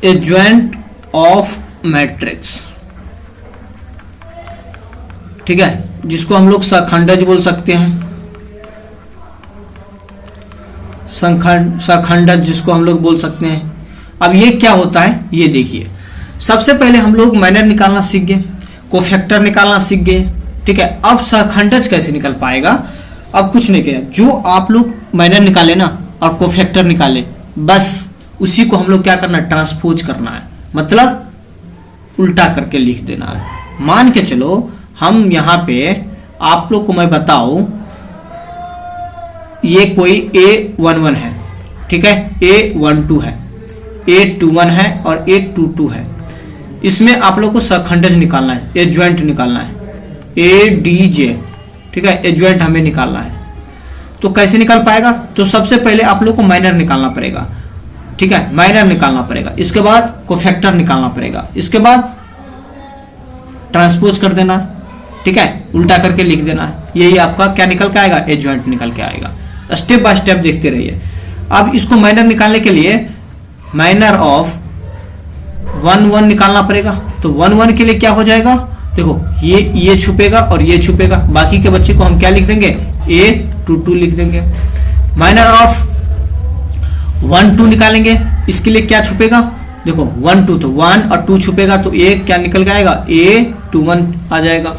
एडजॉइंट ऑफ मैट्रिक्स, ठीक है, जिसको हम लोग सखंडज बोल सकते हैं, सखंडज जिसको हम लोग बोल सकते हैं। अब ये क्या होता है, ये देखिए, सबसे पहले हम लोग माइनर निकालना सीख गए, कोफैक्टर निकालना सीख गए, ठीक है। अब सखंडज कैसे निकल पाएगा, अब कुछ नहीं किया, जो आप लोग माइनर निकाले ना और कोफैक्टर निकाले, बस उसी को हम लोग क्या करना है, ट्रांसपोज करना है, मतलब उल्टा करके लिख देना है। मान के चलो हम यहाँ पे आप लोग को मैं बताऊं, ये कोई A11 है, ठीक है, A12 है, A21 है और A22 है, इसमें आप लोग को सखंडज निकालना है, एडजॉइंट निकालना है, ADJ, ठीक है, एडजॉइंट हमें निकालना है। तो कैसे निकल पाएगा, तो सबसे पहले आप लोग को माइनर निकालना पड़ेगा, ठीक है, माइनर निकालना पड़ेगा, इसके बाद कोफैक्टर निकालना पड़ेगा, इसके बाद ट्रांसपोज कर देना, ठीक है, उल्टा करके लिख देना है, यही आपका क्या निकल के आएगा, एडजॉइंट निकल के आएगा। स्टेप बाय स्टेप देखते रहिए। अब इसको माइनर निकालने के लिए माइनर ऑफ 1 1 निकालना पड़ेगा, तो 1 1 के लिए क्या हो जाएगा, देखो ये छुपेगा और ये छुपेगा, बाकी के बच्चे को हम क्या लिख देंगे, A22 लिख देंगे। माइनर ऑफ 1 2 निकालेंगे, इसके लिए क्या छुपेगा, देखो 1 2, तो 1 और 2 छुपेगा, तो A क्या निकल के आएगा, A21 आ जाएगा।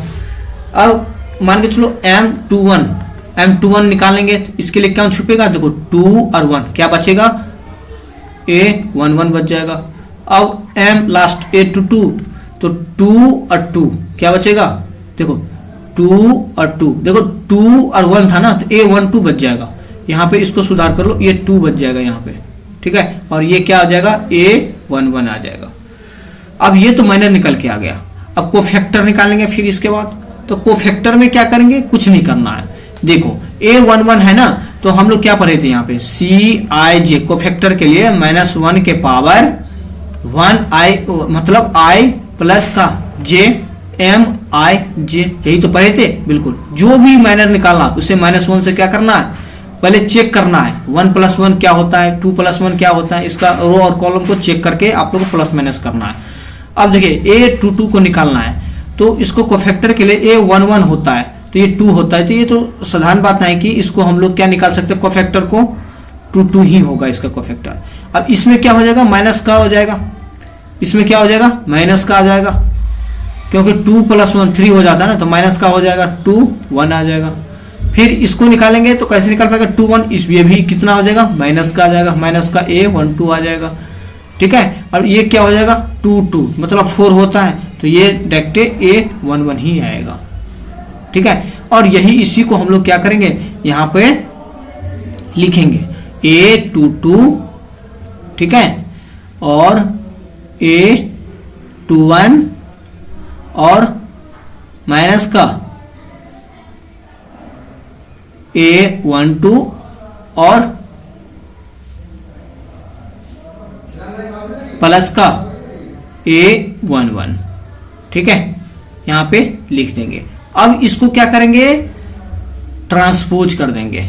अब मान के चलो M21 निकालेंगे, तो इसके लिए क्या छुपेगा, देखो 2 और 1 क्या बचेगा, A11 बच जाएगा। अब M लास्ट A22, तो 2 और 2 क्या बचेगा, देखो 2 और 2, देखो 2 और 1 था ना, तो A12 बच जाएगा, यहाँ पे इसको सुधार कर लो, ये 2 बच जाएगा यहाँ पे, ठीक है, और ये क्या आ जाएगा, A11 आ जाएगा। अब ये तो माइनर निकल के आ गया। अब कोफैक्टर निकालेंगे फिर इसके बाद, तो कोफैक्टर में क्या करेंगे, कुछ नहीं करना है। देखो A11 है ना, तो हम लोग क्या पढ़े थे यहाँ पे, CIJ कोफैक्टर के लिए -1 के पावर 1i मतलब i प्लस का j MIJ, यही तो पढ़े थे, बिल्कुल। जो भी माइनर निकालना उसे -1 से क्या करना है, पहले चेक करना है 1 + 1 क्या होता है, 2 + 1 क्या होता है, इसका रो और कॉलम को चेक करके आप लोग को प्लस माइनस करना है। अब देखिए A22 को निकालना है, तो इसको कोफैक्टर के लिए A11 होता है, तो ये 2 होता है, तो ये तो साधारण बात है कि इसको हम लोग क्या निकाल सकते हैं, कोफैक्टर को 2 ही होगा इसका कोफैक्टर। अब इसमें क्या हो जाएगा, माइनस का हो जाएगा, इसमें क्या हो जाएगा, माइनस का आ जाएगा, क्योंकि 2 + 1 3 हो जाता है ना, तो माइनस का हो जाएगा 2 1 आ जाएगा। फिर इसको निकालेंगे तो कैसे निकाल पाएगा, 2 1, ये भी कितना हो जाएगा, माइनस का आ जाएगा, माइनस का A12 आ जाएगा, ठीक है। और ये क्या हो जाएगा 2 2, मतलब 4 होता है, तो ये डायरेक्ट A11 ही आएगा, ठीक है। और यही इसी को हम लोग क्या करेंगे, यहाँ पे लिखेंगे A22, ठीक है, और A21 और माइनस का A12 और प्लस का A11, ठीक है, यहां पे लिख देंगे। अब इसको क्या करेंगे, ट्रांसपोज कर देंगे,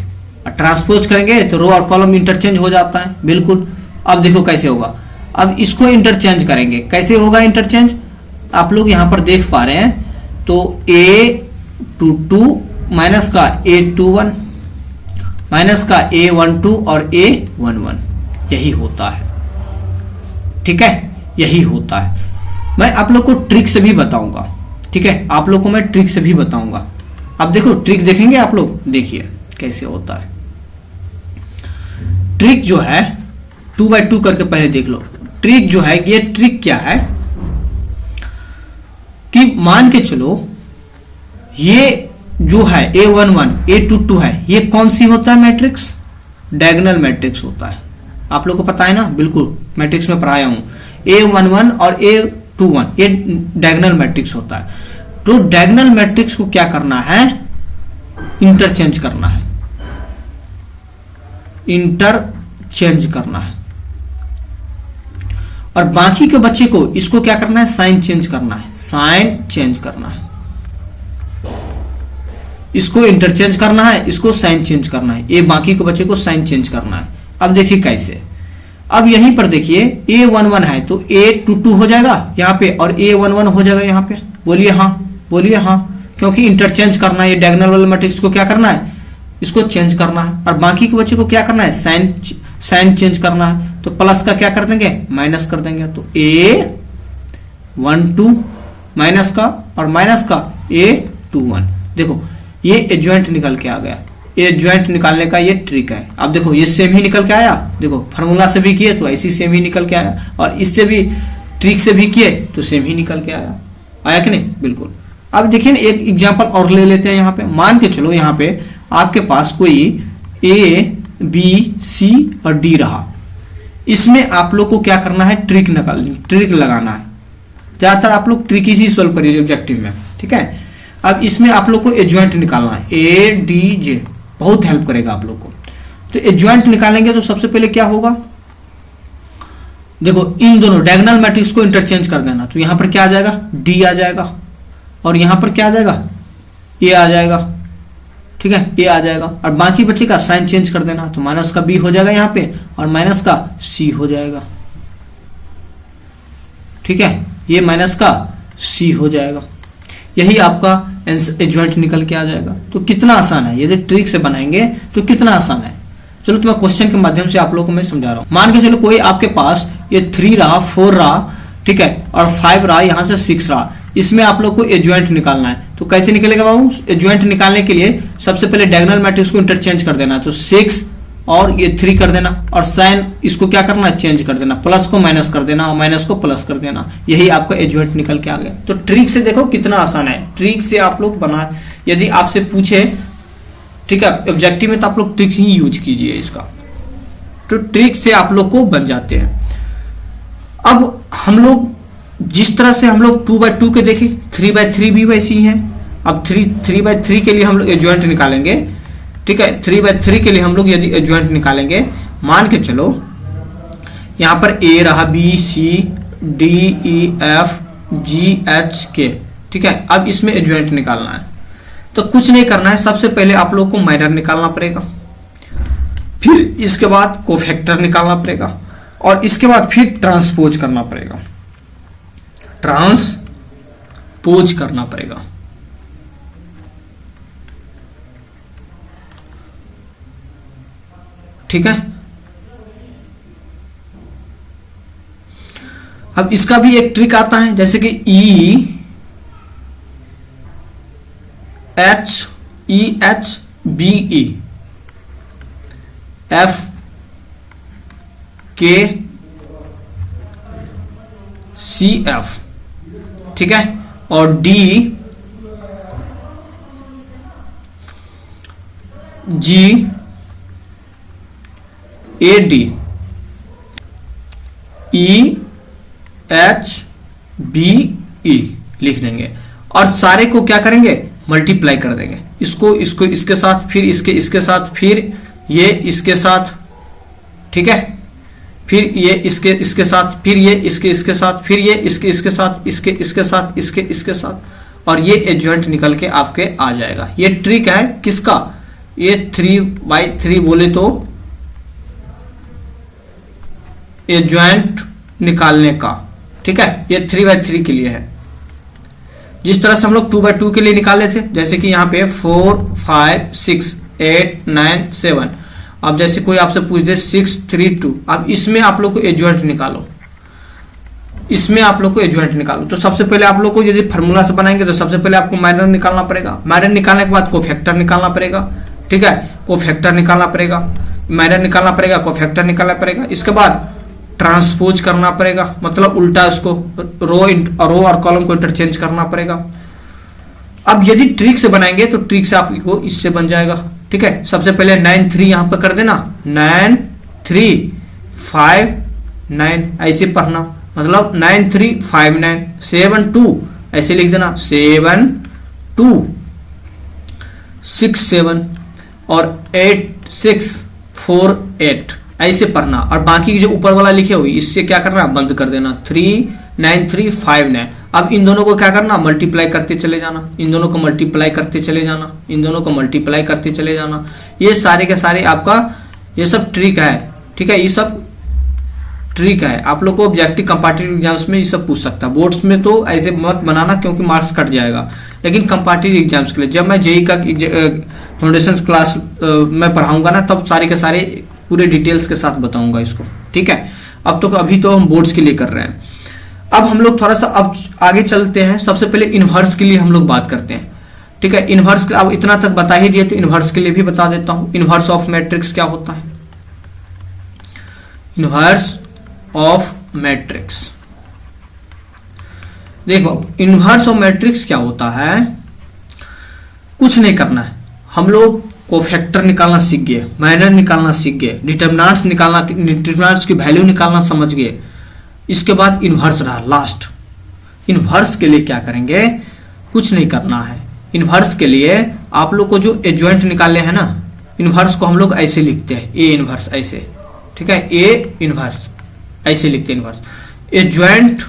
और ट्रांसपोज करेंगे तो रो और कॉलम इंटरचेंज हो जाता है, बिल्कुल। अब देखो कैसे होगा, अब इसको इंटरचेंज करेंगे, कैसे होगा इंटरचेंज, आप लोग यहां पर देख पा रहे हैं, तो A22 माइनस का A21 माइनस का A12 और A11, यही होता है, ठीक है, यही होता है। मैं आप लोग को ट्रिक से भी बताऊंगा, ठीक है, आप लोग को मैं ट्रिक से भी बताऊंगा। अब देखो ट्रिक देखेंगे आप लोग, देखिए कैसे होता है। ट्रिक जो है 2/2 करके पहले देख लो। ट्रिक जो है, ये ट्रिक क्या है कि मान के चलो ये जो है A11 A22 है, ये कौन सी होता है मैट्रिक्स, डायगोनल मैट्रिक्स होता है, आप लोग को पता है ना, बिल्कुल मैट्रिक्स में पढ़ाया हूं। A11 और A21 ये डायगोनल मैट्रिक्स होता है। तो डायगोनल मैट्रिक्स को क्या करना है, इंटरचेंज करना है, इंटरचेंज करना है, और बाकी के बच्चे को इसको क्या करना है, साइन चेंज करना है, साइन चेंज करना है, इसको इंटरचेंज करना है, इसको साइन चेंज करना है, ये बाकी के बच्चे को साइन चेंज करना है। अब देखिए कैसे, अब यहीं पर देखिए A11 है तो A22 हो जाएगा यहाँ पे, और A11 हो जाएगा यहाँ पे, बोलिए हाँ, बोलिए हाँ, क्योंकि इंटरचेंज करना है, ये डायगोनल वाले मैट्रिक्स को क्या करना है, इसको चेंज करना है, और बाकी के बच्चे को क्या करना है, साइन चेंज करना है, तो प्लस का क्या कर देंगे, माइनस कर देंगे, तो A12 माइनस का और माइनस का A21। देखो ये एडजॉइंट निकल के आ गया, एडजॉइंट निकालने का ये ट्रिक है। अब देखो ये सेम ही निकल के आया, देखो फार्मूला से भी किए तो ऐसी सेम ही निकल के आया, और इससे भी ट्रिक से भी किए तो सेम ही निकल के आया, आया कि नहीं, बिल्कुल। अब देखिए एक एग्जांपल और ले लेते हैं। यहाँ पे मान के चलो यहाँ पे आपके पास कोई A B C और D रहा, इसमें आप लोग को क्या करना है, ट्रिक लगाना है। ज्यादातर आप लोग ट्रिक ही सोल्व करिए ऑब्जेक्टिव में, ठीक है। अब इसमें आप लोग को एडजॉइंट निकालना है, ADJ, बहुत हेल्प करेगा आप लोग को। तो एडजॉइंट निकालेंगे तो सबसे पहले क्या होगा, देखो इन दोनों डायगोनल मैट्रिक्स को इंटरचेंज कर देना, तो यहां पर क्या आ जाएगा, D आ जाएगा, और यहां पर क्या आ जाएगा, A आ जाएगा, ठीक है, A आ जाएगा, और बाकी बच्चे का साइन चेंज कर देना, तो माइनस का B हो जाएगा यहाँ पे, और माइनस का C हो जाएगा, ठीक है, ये माइनस का C हो जाएगा, यही आपका एडजॉइंट निकल के आ जाएगा। तो कितना आसान है, यदि ट्रिक से बनाएंगे तो कितना आसान है। चलो तो मैं क्वेश्चन के माध्यम से आप लोगों को मैं समझा रहा हूं। मान के चलो कोई आपके पास ये 3 रहा, 4 रहा, ठीक है, और 5 रहा, यहां से 6 रहा, इसमें आप लोग को एडजॉइंट निकालना है। तो कैसे निकलेगा बाबू, एडजॉइंट निकालने के लिए सबसे पहले डायगोनल मैट्रिक्स को इंटरचेंज कर देना, तो 6 और ये 3 कर देना, और साइन इसको क्या करना है, चेंज कर देना, प्लस को माइनस कर देना और माइनस को प्लस कर देना, यही आपका एडजॉइंट निकल के आ गया। तो ट्रिक से देखो कितना आसान है, ट्रिक से आप लोग बना, यदि आपसे पूछे, ठीक है, ऑब्जेक्टिव में, तो आप लोग ट्रिक ही यूज कीजिए इसका, तो ट्रिक से आप लोग को बन जाते हैं। अब हम लोग जिस तरह से हम लोग 2/2 के देखे, 3/3 भी वैसी ही है। अब 3/3 के लिए हम लोग एडजॉइंट निकालेंगे, ठीक है, 3/3 के लिए हम लोग यदि एडजॉइंट निकालेंगे, मान के चलो यहां पर A रहा, B C D E F G H K, ठीक है। अब इसमें एडजॉइंट निकालना है, तो कुछ नहीं करना है, सबसे पहले आप लोग को माइनर निकालना पड़ेगा। फिर इसके बाद कोफैक्टर निकालना पड़ेगा और इसके बाद फिर ट्रांसपोज करना पड़ेगा, ट्रांसपोज करना पड़ेगा। ठीक है। अब इसका भी एक ट्रिक आता है, जैसे कि EHBE FKCF, ठीक है, और DGAD EHBE लिख देंगे और सारे को क्या करेंगे, मल्टीप्लाई कर देंगे। इसको इसके साथ, फिर इसके साथ, फिर ये इसके साथ, ठीक है, फिर ये इसके साथ, फिर ये इसके साथ, फिर ये इसके साथ, इसके साथ, इसके साथ, और ये एडजॉइंट निकल के आपके आ जाएगा। ये ट्रिक है किसका, ये 3/3 बोले तो एडजॉइंट निकालने का, ठीक है। ये 3/3 के लिए है। जिस तरह से हम लोग 2/2 के लिए निकाले थे, जैसे कि यहाँ पे 4 5 6 8 9 7। अब जैसे कोई आपसे पूछ दे 6 3 2, अब इसमें आप लोग को एडजॉइंट निकालो, इसमें आप लोग को एडजॉइंट निकालो। तो सबसे पहले आप लोग को यदि फार्मूला से बनाएंगे तो सबसे पहले आपको माइनर निकालना पड़ेगा, माइनर निकालने के बाद कोफैक्टर निकालना पड़ेगा, ठीक है, कोफैक्टर निकालना पड़ेगा, माइनर निकालना पड़ेगा, कोफैक्टर निकालना पड़ेगा। इसके बाद ट्रांसपोज करना पड़ेगा, मतलब उल्टा इसको रो और कॉलम को इंटरचेंज करना पड़ेगा। अब यदि ट्रिक से बनाएंगे तो ट्रिक से आपको इससे बन जाएगा, ठीक है। सबसे पहले 9 3 यहां पर कर देना, 9 3 5 9 ऐसे पढ़ना, मतलब 9 3 5 9 7 2 ऐसे लिख देना, 7 2 6 7 और 8 6 4 8 ऐसे पढ़ना। और बाकी जो ऊपर वाला लिखे हुए इससे क्या करना, बंद कर देना, 3 9 3 5 9। अब इन दोनों को क्या करना, मल्टीप्लाई करते चले जाना, इन दोनों को मल्टीप्लाई करते चले जाना, इन दोनों को मल्टीप्लाई करते चले जाना। ये सारे के सारे आपका ये सब ट्रिक है, ठीक है, ये सब ट्रिक है। आप लोग को ऑब्जेक्टिव कंपैरेटिव एग्जाम्स में ये सब पूछ सकता है। बोर्ड्स में तो ऐसे मत बनाना क्योंकि मार्क्स कट जाएगा, लेकिन कंपैरेटिव एग्जाम्स के लिए जब मैं जेईई का फाउंडेशन क्लास में पढ़ाऊंगा ना, तब सारे के सारे पूरे डिटेल्स के साथ बताऊंगा इसको, ठीक है। अब तो अभी तो हम बोर्ड्स के लिए कर रहे हैं। अब हम लोग थोड़ा सा अब आगे चलते हैं। सबसे पहले इनवर्स के लिए हम लोग बात करते हैं, ठीक है। इनवर्स अब इतना तक बता ही दिए तो इनवर्स के लिए भी बता देता हूं। इनवर्स ऑफ मैट्रिक्स क्या होता है, इनवर्स ऑफ मैट्रिक्स, देखो इनवर्स ऑफ मैट्रिक्स क्या होता है, कुछ नहीं करना है। हम लोग कोफैक्टर निकालना सीख गए, माइनर निकालना सीख गए, डिटरमिनेंट्स निकालना, डिटरमिनेंट्स की वैल्यू निकालना समझ गए। इसके बाद इनवर्स रहा लास्ट। इनवर्स के लिए क्या करेंगे, कुछ नहीं करना है। इनवर्स के लिए आप लोग को जो एडजॉइंट निकाले हैं ना, इनवर्स को हम लोग ऐसे लिखते हैं, ए इनवर्स ऐसे, ठीक है, ए इनवर्स ऐसे लिखते हैं इनवर्स। एडजॉइंट,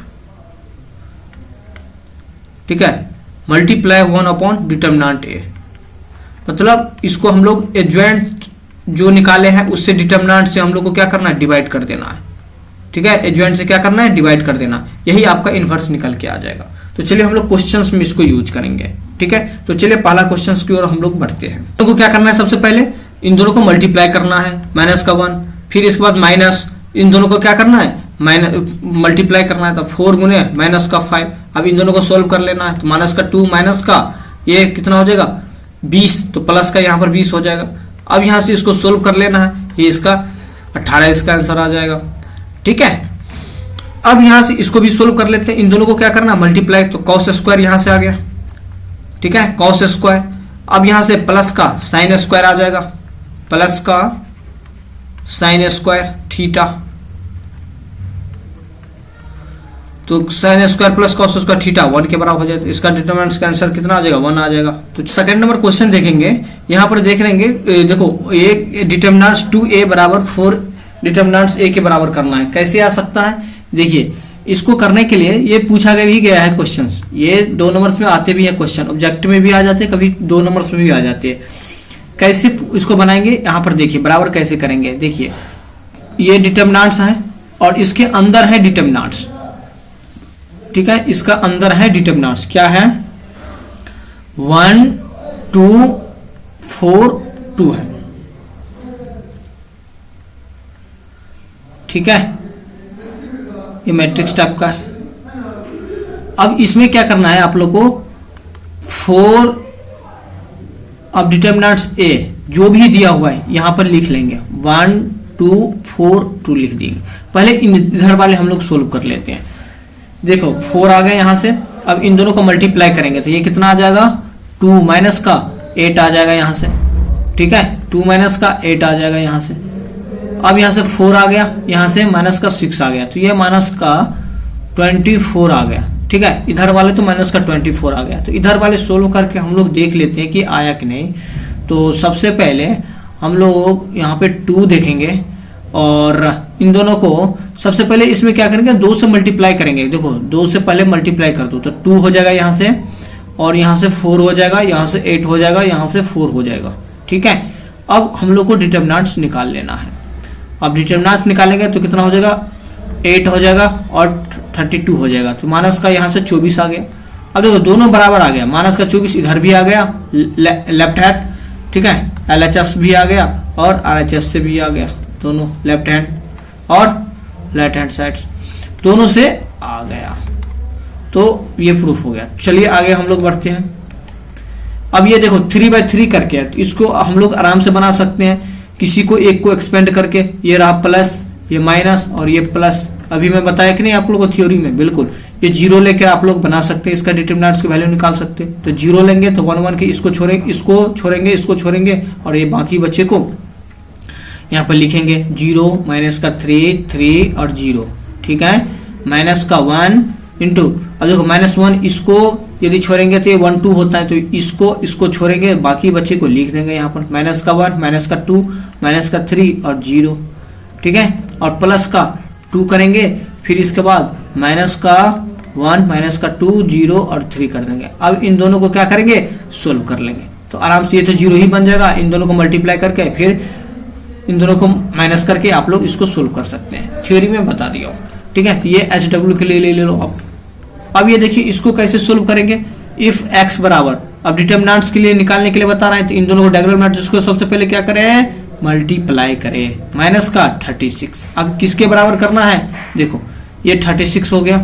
ठीक है, मल्टीप्लाई 1 डिटरमिनेंट ए, मतलब इसको हम लोग एडजॉइंट जो निकाले हैं उससे डिटरमिनेंट से हम लोग को क्या करना है, डिवाइड कर देना है, ठीक है। एडजॉइंट से क्या करना है, डिवाइड कर देना, यही आपका इनवर्स निकल के आ जाएगा। तो चलिए हम लोग क्वेश्चंस में इसको यूज करेंगे, ठीक है। तो चलिए पहला क्वेश्चंस की ओर हम लोग बढ़ते हैं। तो क्या करना है, सबसे पहले इन दोनों को मल्टीप्लाई करना है, माइनस का 1, फिर इसके बाद माइनस, इन दोनों को क्या करना है, मल्टीप्लाई करना है, तो 4 गुने माइनस का 5। अब इन दोनों को सोल्व कर लेना है, तो माइनस का 2 माइनस का ये कितना हो जाएगा 20, तो प्लस का यहाँ पर 20 हो जाएगा। अब यहाँ से इसको सोल्व कर लेना है, ये इसका 18 इसका आंसर आ जाएगा, ठीक है। अब यहां से इसको भी सोल्व कर लेते हैं। इन दोनों को क्या करना, मल्टीप्लाई, तो कॉस स्क्वायर यहां से आ गया, ठीक है, कॉस स्क्वायर। अब यहां से प्लस का साइन स्क्वायर आ जाएगा, प्लस का साइन स्क्वायर थीटा, तो sine square plus cos square theta 1 के बराबर हो जाए, तो इसका डिटरमिनेंट का आंसर कितना आ जाएगा, 1 आ जाएगा। तो सेकंड नंबर क्वेश्चन देखेंगे, यहां पर देख लेंगे, देखो ये डिटरमिनेंट्स 2a बराबर 4 डिटरमिनेंट्स a के बराबर करना है। कैसे आ सकता है, देखिए इसको करने के लिए ये पूछा भी गया है क्वेश्चंस, ये 2 नंबर्स में आते भी हैं क्वेश्चन, ऑब्जेक्टिव में भी आ जाते हैं, कभी 2 नंबर्स में भी आ जाते हैं। कैसे इसको बनाएंगे यहाँ पर देखिए, बराबर कैसे करेंगे। देखिए ये डिटर्मिनेंट्स है और इसके अंदर है डिटर्मिनेंट्स, ठीक है, इसका अंदर है डिटर्मिनेंट्स, क्या है 1 2 4 2 है, ठीक है, ये मैट्रिक्स टाइप का है। अब इसमें क्या करना है आप लोग को, 4 अब डिटर्मिनेंट्स ए जो भी दिया हुआ है यहां पर लिख लेंगे, 1 2 4 2 लिख देंगे। पहले इधर वाले हम लोग सोल्व कर लेते हैं। देखो 4 आ गए यहां से, अब इन दोनों को मल्टीप्लाई करेंगे तो ये कितना आ जाएगा 2 माइनस का 8 आ जाएगा यहां से, ठीक है, 2 माइनस का 8 आ जाएगा यहां से। अब यहां से 4 आ गया, यहां से माइनस का 6 आ गया, तो ये माइनस का 24 आ गया, ठीक है। इधर वाले तो माइनस का 24 आ गया, तो इधर वाले सोल्व करके हम लोग देख लेते हैं कि आया कि नहीं। तो सबसे पहले हम लोग यहाँ पे 2 देखेंगे और इन दोनों को सबसे पहले इसमें क्या करेंगे 2 से मल्टीप्लाई करेंगे। देखो 2 से पहले मल्टीप्लाई कर दो तो 2 हो जाएगा यहाँ से, और यहाँ से 4 हो जाएगा, यहाँ से 8 हो जाएगा, यहाँ से 4 हो जाएगा, ठीक है। अब हम लोग को डिटर्मिनेंट्स निकाल लेना है। अब डिटर्मिनेंट्स निकालेंगे तो कितना हो जाएगा 8 हो जाएगा और 32 हो जाएगा, तो माइनस का यहाँ से 24 आ गया। अब देखो दोनों बराबर आ गया, माइनस का 24 इधर भी आ गया लेफ्ट हैंड, ठीक है, LHS भी आ गया और RHS से भी आ गया, दोनों लेफ्ट हैंड और राइट हैंड साइड दोनों से आ गया, तो ये प्रूफ हो गया। चलिए आगे हम लोग बढ़ते हैं। अब ये देखो 3/3 करके है, तो इसको हम लोग आराम से बना सकते हैं, किसी को एक को एक्सपेंड करके। ये रहा प्लस, ये माइनस और ये प्लस, अभी मैं बताया कि नहीं आप लोगों को थ्योरी में, बिल्कुल ये 0 लेकर आप लोग बना सकते हैं, इसका डिटर्मिनेंट्स की वैल्यू निकाल सकते हैं। तो 0 लेंगे तो 1 1 के इसको छोड़ेंगे, इसको छोड़ेंगे और ये बाकी बच्चे को यहाँ पर लिखेंगे 0 माइनस का 3 3 और 0, ठीक है, माइनस का 1 इंटू, अब देखो -1 इसको यदि छोड़ेंगे तो ये 1 2 होता है, तो इसको छोड़ेंगे, बाकी बच्चे को लिख देंगे यहाँ पर माइनस का 1 माइनस का 2 माइनस का 3 और 0, ठीक है, और प्लस का 2 करेंगे, फिर इसके बाद माइनस का 1 माइनस का 2 0 और 3 कर देंगे। अब इन दोनों को क्या करेंगे सोल्व कर लेंगे, तो आराम से ये तो 0 ही बन जाएगा। इन दोनों को मल्टीप्लाई करके फिर इन दोनों को माइनस करके आप लोग इसको सोल्व कर सकते हैं, थ्योरी में बता दिया, ठीक है। तो ये HW के लिए ले लो। अब ये देखिए इसको कैसे सोल्व करेंगे, इफ x बराबर, अब डिटर्मिनेंट्स के लिए निकालने के लिए बता रहे हैं, तो इन दोनों को डायगोनल मैट्रिक्स को सबसे पहले क्या करें मल्टीप्लाई करें, माइनस का 36। अब किसके बराबर करना है, देखो ये 36 हो गया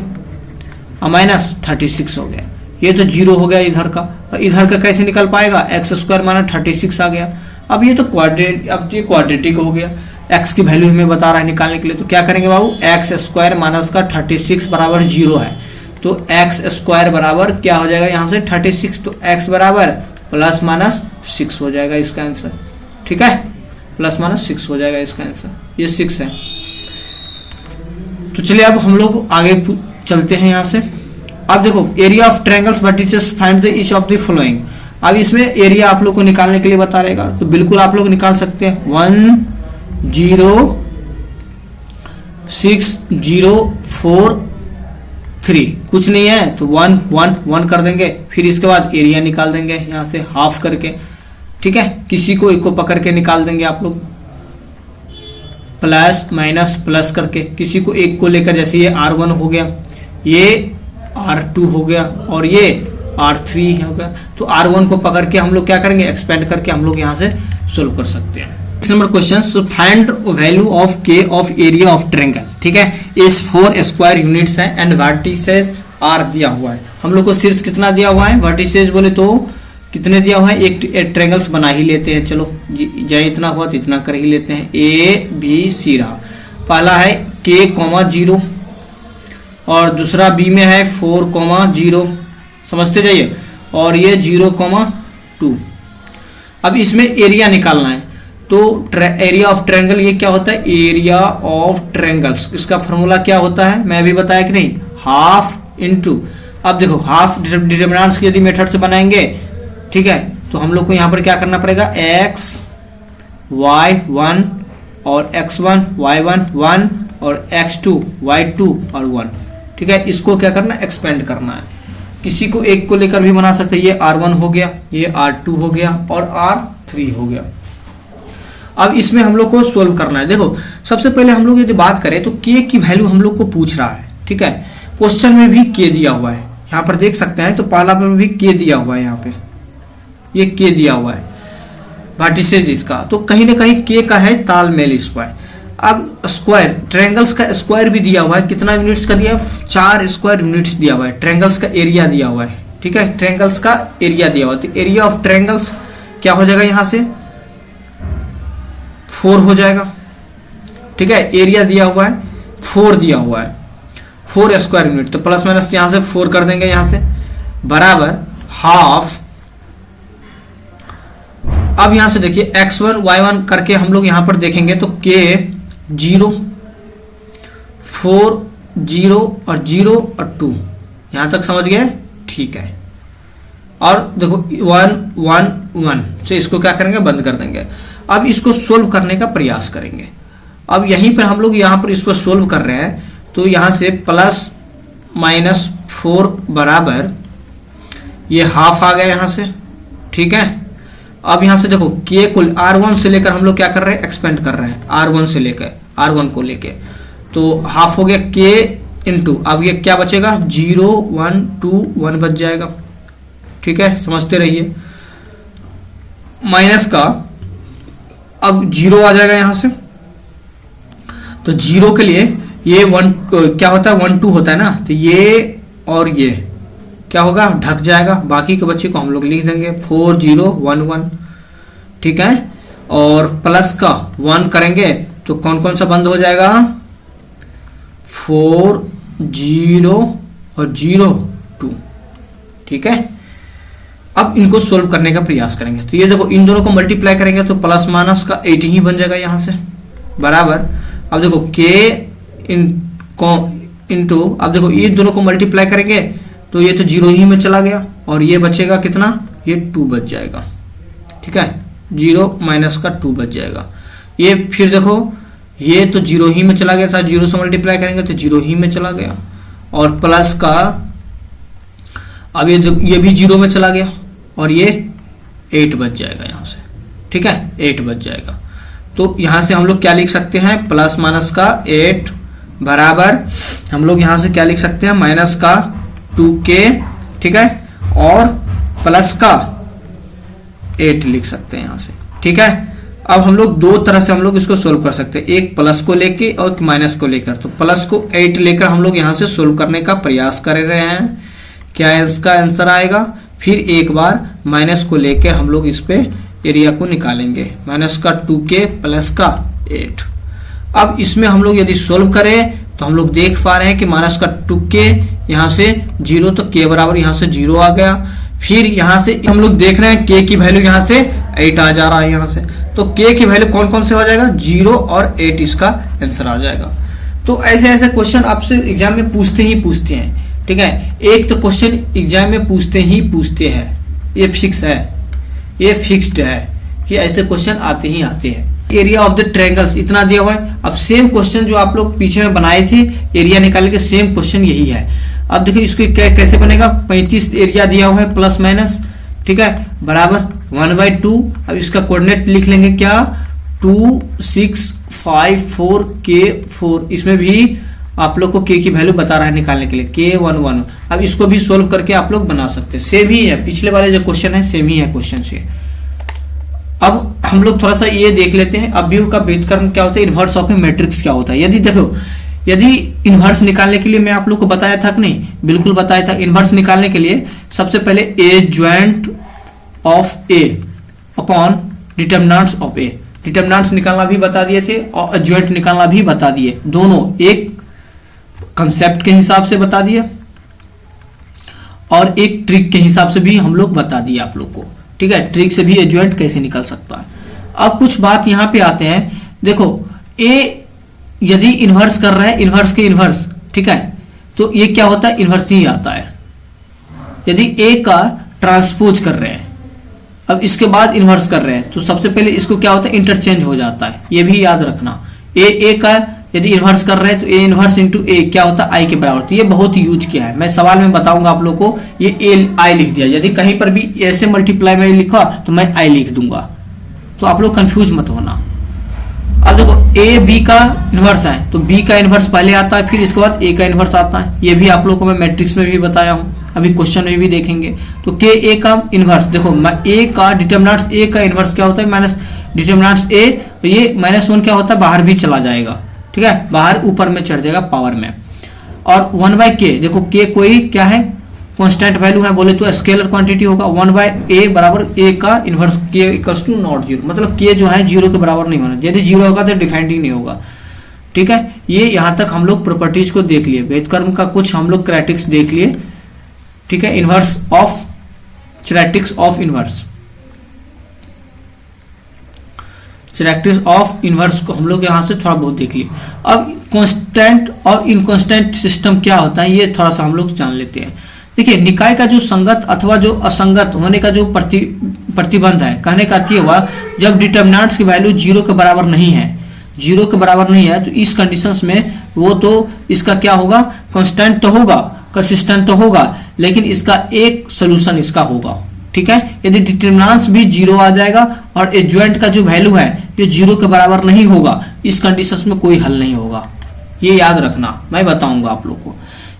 और माइनस 36 हो गया, ये तो 0 हो गया इधर का, और इधर का कैसे निकल पाएगा x² माइनस 36 आ गया। अब ये तो क्वाड्रेटिक हो गया, x की वैल्यू हमें बता रहा है निकालने के लिए, तो क्या करेंगे बाबू x² माइनस का 36 बराबर 0 है, तो x² बराबर क्या हो जाएगा यहाँ से 36, तो x बराबर प्लस माइनस 6 हो जाएगा इसका आंसर, ठीक है, प्लस माइनस 6 हो जाएगा इसका आंसर, ये 6 है। तो चलिए अब हम लोग आगे चलते हैं यहाँ से। अब देखो area of triangles vertices find the each of the following. अब इसमें एरिया आप लोग को निकालने के लिए बता रहेगा, तो बिल्कुल आप लोग निकाल सकते हैं 1 0 6 0 4 3, कुछ नहीं है तो 1 1 1 कर देंगे, फिर इसके बाद एरिया निकाल देंगे यहाँ से हाफ करके, ठीक है, किसी को एक को पकड़ के निकाल देंगे आप लोग, प्लस माइनस प्लस करके, किसी को एक को लेकर, जैसे ये R1 हो गया, ये R2 हो गया और ये R3 हो गया, तो R1 को पकड़ के हम लोग क्या करेंगे एक्सपेंड करके हम लोग यहाँ से सोल्व कर सकते हैं। Number question, find value of K of area of triangle, ठीक है, इस 4 स्क्वायर यूनिट्स हैं एंड वर्टिसेस आर दिया हुआ है। हम लोग को शीर्ष कितना दिया हुआ है, वर्टिसेस बोले तो कितने दिया हुआ है, एक ट्रायंगल्स बना ही लेते हैं, चलो जाए इतना हुआ तो इतना कर ही लेते हैं, ABC रहा, पहला है K, 0 और दूसरा B में है 4, 0, समझते जाइए, और ये 0, 2। अब इसमें एरिया निकालना है, तो एरिया ऑफ ट्रायंगल ये क्या होता है, एरिया ऑफ ट्रायंगल्स, इसका फॉर्मूला क्या होता है मैं अभी बताया कि नहीं, हाफ इंटू, अब देखो हाफ डिटर्मिनेंट्स की यदि मेथड से बनाएंगे, ठीक है, तो हम लोग को यहाँ पर क्या करना पड़ेगा x y1 और x1 y1 1 और x2 y2 और 1, ठीक है, इसको क्या करना एक्सपेंड करना है। किसी को एक को लेकर भी बना सकते हैं, ये R1 हो गया, ये R2 हो गया और R3 3 हो गया। अब इसमें हम लोग को सोल्व करना है। देखो सबसे पहले हम लोग यदि बात करें तो k की वैल्यू हम लोग को पूछ रहा है, ठीक है। क्वेश्चन में भी k दिया हुआ है, यहाँ पर देख सकते हैं। तो पहला पर भी k दिया हुआ है, यहाँ पे ये k दिया हुआ है वर्टिसेज इसका, तो कहीं ना कहीं k का है तालमेल इस पर। अब स्क्वायर, ट्रायंगल्स का स्क्वायर भी दिया हुआ है, कितना यूनिट्स का दिया है, 4 स्क्वायर यूनिट्स दिया हुआ है। ट्रायंगल्स का एरिया दिया हुआ है, ठीक है, ट्रायंगल्स का एरिया दिया हुआ है। तो एरिया ऑफ ट्रायंगल्स क्या हो जाएगा, यहाँ से 4 हो जाएगा, ठीक है। एरिया दिया हुआ है 4 दिया हुआ है, 4 स्क्वायर यूनिट, तो प्लस माइनस यहाँ से 4 कर देंगे, यहाँ से बराबर हाफ। अब यहां से देखिए x1 y1 करके हम लोग यहां पर देखेंगे तो k 0 4 0 और 0 और 2, यहां तक समझ गए, ठीक है। और देखो 1 1 1 से इसको क्या करेंगे, बंद कर देंगे। अब इसको सोल्व करने का प्रयास करेंगे। अब यहीं पर हम लोग यहां पर इसको सोल्व कर रहे हैं, तो यहां से प्लस माइनस 4 बराबर ये हाफ आ गया यहां से, ठीक है। अब यहां से देखो k को r1 से लेकर हम लोग क्या कर रहे हैं, एक्सपेंड कर रहे हैं, r1 से लेकर r1 को लेके, तो हाफ हो गया k इंटू, अब ये क्या बचेगा, 0 1 2 1 बच जाएगा, ठीक है, समझते रहिए। माइनस का अब 0 आ जाएगा यहां से, तो 0 के लिए ये 1 क्या होता है, 1 2 होता है ना, तो ये और ये क्या होगा, ढक जाएगा। बाकी के बच्चे को हम लोग लिख देंगे 4 0 1 1, ठीक है। और प्लस का 1 करेंगे तो कौन कौन सा बंद हो जाएगा, 4 0 और 0 2, ठीक है। अब इनको सोल्व करने का प्रयास करेंगे, तो ये देखो इन दोनों को मल्टीप्लाई करेंगे तो प्लस माइनस का 8 ही बन जाएगा यहां से, बराबर। अब देखो k इंटू, अब देखो ये दोनों को मल्टीप्लाई करेंगे तो ये तो 0 ही में चला गया, और ये बचेगा कितना, ये 2 बच जाएगा, ठीक है, 0 माइनस का 2 बच जाएगा। ये फिर देखो ये तो 0 ही में चला गया, साथ 0 से मल्टीप्लाई करेंगे तो 0 ही में चला गया, और प्लस का अब ये भी 0 में चला गया, और ये 8 बच जाएगा यहाँ से, ठीक है, 8 बच जाएगा। तो यहाँ से हम लोग क्या लिख सकते हैं, प्लस माइनस का 8 बराबर हम लोग यहाँ से क्या लिख सकते हैं, माइनस का 2k, ठीक है, और प्लस का 8 लिख सकते हैं यहाँ से, ठीक है। अब हम लोग दो तरह से हम लोग इसको सोल्व कर सकते हैं, एक प्लस को लेके और माइनस को लेकर। तो प्लस को 8 लेकर हम लोग यहाँ से सोल्व करने का प्रयास कर रहे हैं, क्या इसका आंसर आएगा। फिर एक बार माइनस को लेकर हम लोग इस पे एरिया को निकालेंगे, माइनस का 2k प्लस का 8। अब इसमें हम लोग यदि सोल्व करें तो हम लोग देख पा रहे हैं कि माइनस का 2k यहाँ से 0, तो k बराबर यहाँ से 0 आ गया। फिर यहाँ से हम लोग देख रहे हैं k की वैल्यू यहाँ से 8 आ जा रहा है यहाँ से, तो k की वैल्यू कौन कौन से हो जाएगा, 0 और 8 इसका आंसर आ जाएगा। तो ऐसे ऐसे क्वेश्चन आपसे एग्जाम में पूछते ही पूछते हैं, ठीक है। एक तो क्वेश्चन एग्जाम में पूछते ही पूछते हैं, ये फिक्स है, ये फिक्स्ड है कि ऐसे क्वेश्चन आते ही आते हैं। एरिया ऑफ द ट्रायंगल्स इतना दिया हुआ है। अब सेम क्वेश्चन जो आप लोग पीछे में बनाए थे एरिया निकालने के, सेम क्वेश्चन यही है। अब देखिए इसको कैसे बनेगा, 35 एरिया दिया हुआ है प्लस माइनस, ठीक है, बराबर 1/2। अब इसका कोऑर्डिनेट लिख लेंगे क्या, 2 6 5 4 k 4। इसमें भी आप लोग को k की वैल्यू बता रहा है निकालने के लिए, k 1 1। अब इसको भी सोल्व करके आप लोग बना सकते हैं, सेम ही है, पिछले वाले जो क्वेश्चन है सेम ही है क्वेश्चन से। अब हम लोग थोड़ा सा ये देख लेते हैं, अवयव का व्युत्क्रम क्या होता है, इनवर्स ऑफ ए मैट्रिक्स क्या होता है। यदि देखो, यदि इनवर्स निकालने के लिए मैं आप लोग को बताया था कि नहीं, बिल्कुल बताया था। इनवर्स निकालने के लिए सबसे पहले adjoint of A upon determinants of A, determinants निकालना भी बता दिए थे और ज्वाइंट निकालना भी बता दिए, दोनों एक कंसेप्ट के हिसाब से बता दिए और एक ट्रिक के हिसाब से भी हम लोग बता दिए आप लोग को, ठीक है। ट्रिक से भी एडजॉइंट कैसे निकल सकता है। अब कुछ बात यहां पे आते हैं, देखो ए यदि इन्वर्स कर रहा है, इन्वर्स के इन्वर्स, ठीक है, तो ये क्या होता है, इन्वर्स ही आता है। यदि ए का ट्रांसपोज कर रहे हैं, अब इसके बाद इन्वर्स कर रहे हैं, तो सबसे पहले इसको क्या होता है, इंटरचेंज हो जाता है, ये भी याद रखना। ए का यदि इन्वर्स कर रहे हैं तो ए इन्वर्स इंटू ए क्या होता है, आई के बराबर। तो ये बहुत यूज किया है, मैं सवाल में बताऊंगा आप लोग को। ये ए आई लिख दिया, यदि कहीं पर भी ऐसे मल्टीप्लाई में लिखा तो मैं आई लिख दूंगा, तो आप लोग कंफ्यूज मत होना। अब देखो ए बी का इन्वर्स है तो बी का इन्वर्स पहले आता है, फिर इसके बाद ए का इन्वर्स आता है। ये भी आप लोग को मैं मैट्रिक्स में भी बताया हूँ, अभी क्वेश्चन में भी देखेंगे। तो के ए का इन्वर्स देखो, ए का डिटर्मिनेंट्स ए का इन्वर्स क्या होता है, माइनस डिटर्मिनेंट्स ए, तो ये -1 क्या होता है, बाहर भी चला जाएगा, ठीक है, बाहर ऊपर में चढ़ जाएगा पावर में। और 1/k, देखो k कोई क्या है, कांस्टेंट वैल्यू है, बोले तो स्केलर क्वांटिटी होगा। 1/a बराबर a का inverse k equals to not zero, मतलब k जो है जीरो के बराबर नहीं होना, यदि जीरो होगा तो डिफाइंड नहीं होगा, ठीक है। ये यहां तक हम लोग प्रॉपर्टीज को देख लिए, व्युत्क्रम का कुछ हम लोग क्राइटेरिक्स देख लिए, ठीक है। Inverse of characteristics of inverse, characteristics of inverse को हम लोग यहाँ से थोड़ा बहुत देख लिए। अब कांस्टेंट और इनकांस्टेंट सिस्टम क्या होता है ये थोड़ा सा हम लोग जान लेते हैं। देखिए निकाय का जो संगत अथवा जो असंगत होने का जो प्रतिबंध है, कहने का अर्थ ये हुआ जब डिटर्मिनेंट्स की वैल्यू जीरो के बराबर नहीं है, जीरो के बराबर नहीं है, तो इस कंडीशंस में वो तो इसका क्या होगा, कांस्टेंट तो होगा, कंसिस्टेंट तो होगा, लेकिन इसका एक सोल्यूशन इसका होगा, ठीक है। यदि डिटर्मिनेंट्स भी जीरो आ जाएगा और एडजॉइंट का जो वैल्यू है ये जीरो के बराबर नहीं होगा, इस कंडीशंस में कोई हल नहीं होगा, ये याद रखना, मैं बताऊंगा आप लोग को।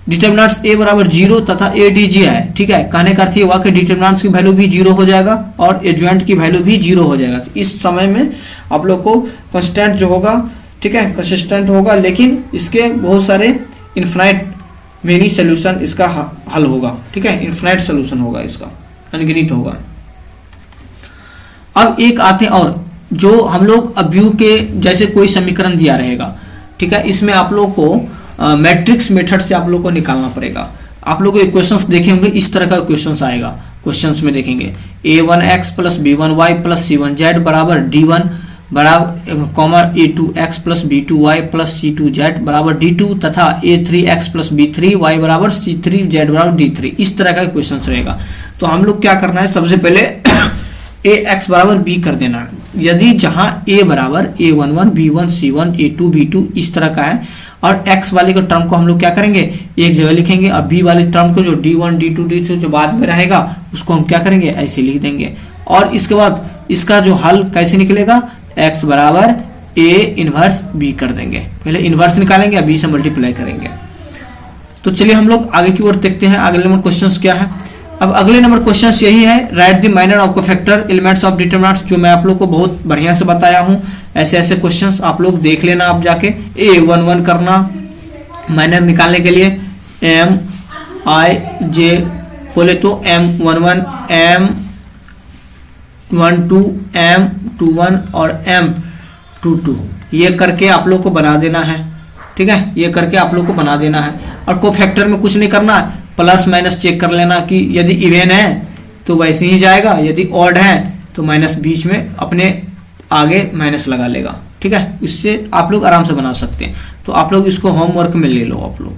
डिटर्मिनेंट्स ए बराबर जीरो तथा ए डी जी है, ठीक है, कहने का अर्थ ये हुआ कि डिटर्मिनेंट्स की वैल्यू भी जीरो हो जाएगा और एडजॉइंट की वैल्यू भी जीरो हो जाएगा। तो इस समय में आप लोग को कांस्टेंट जो होगा, ठीक है, कंसिस्टेंट होगा, लेकिन इसके बहुत सारे इनफाइनाइट मेनी सोल्यूशन इसका हल होगा, ठीक है, इनफाइनाइट सोल्यूशन होगा, इसका अनगिनत होगा। अब एक आते और जो हम लोग अव्यू के जैसे कोई समीकरण दिया रहेगा, ठीक है, इसमें आप लोग को मैट्रिक्स मेथड से आप लोग को निकालना पड़ेगा। आप लोग को क्वेश्चंस देखे होंगे, इस तरह का क्वेश्चंस आएगा, क्वेश्चंस में देखेंगे a1x plus b1y plus c1z बराबर d1 बराबर comma a2x plus b2y plus c2z बराबर d2 तथा a3x प्लस b3y बराबर c3z बराबर d3, इस तरह का क्वेश्चन रहेगा। तो हम लोग क्या करना है, सबसे पहले ax बराबर b कर देना है। यदि जहां a बराबर a11 b1 c1 a2 b2 इस तरह का है और x वाले के टर्म को हम लोग क्या करेंगे, एक जगह लिखेंगे, और b वाले टर्म को जो d1 d2 d3 जो बाद में रहेगा उसको हम क्या करेंगे, ऐसे लिख देंगे। और इसके बाद इसका जो हल कैसे निकलेगा, x बराबर a इनवर्स b कर देंगे, पहले इनवर्स निकालेंगे और b से मल्टीप्लाई करेंगे। तो चलिए हम लोग आगे की ओर देखते हैं, अगले नंबर क्वेश्चन क्या है। अब अगले नंबर क्वेश्चन यही है, right the minor of cofactor elements of determinants, जो मैं आप लोग को बहुत बढ़िया से बताया हूं। ऐसे ऐसे क्वेश्चंस आप लोग देख लेना, आप जाके a11 करना माइनर निकालने के लिए, m i j बोले तो m11 m12 m21 और m22 ये करके आप लोग को बना देना है, ठीक है, ये करके आप लोग को बना देना है। और कोफैक्टर में कुछ नहीं करना है, प्लस माइनस चेक कर लेना कि यदि इवन है तो वैसे ही जाएगा, यदि ऑड है तो माइनस बीच में अपने आगे माइनस लगा लेगा, ठीक है। इससे आप लोग आराम से बना सकते हैं। तो आप लोग इसको होमवर्क में ले लो आप लोग,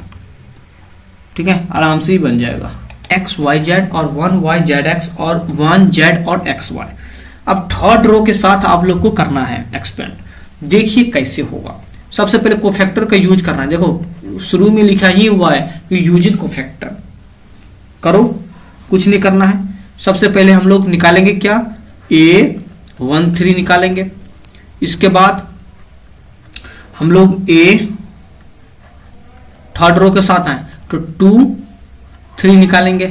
ठीक है, आराम से ही बन जाएगा। एक्स वाई जेड और 1y zx और 1z और xy। अब थर्ड रो के साथ आप लोग को करना है एक्सपेंड, देखिए कैसे होगा। सबसे पहले कोफैक्टर का यूज करना है, देखो शुरू में लिखा ही हुआ है कि यूजिंग कोफैक्टर, करो, कुछ नहीं करना है। सबसे पहले हम लोग निकालेंगे क्या, a13 निकालेंगे, इसके बाद हम लोग a थर्ड रो के साथ हैं तो 2 3 निकालेंगे,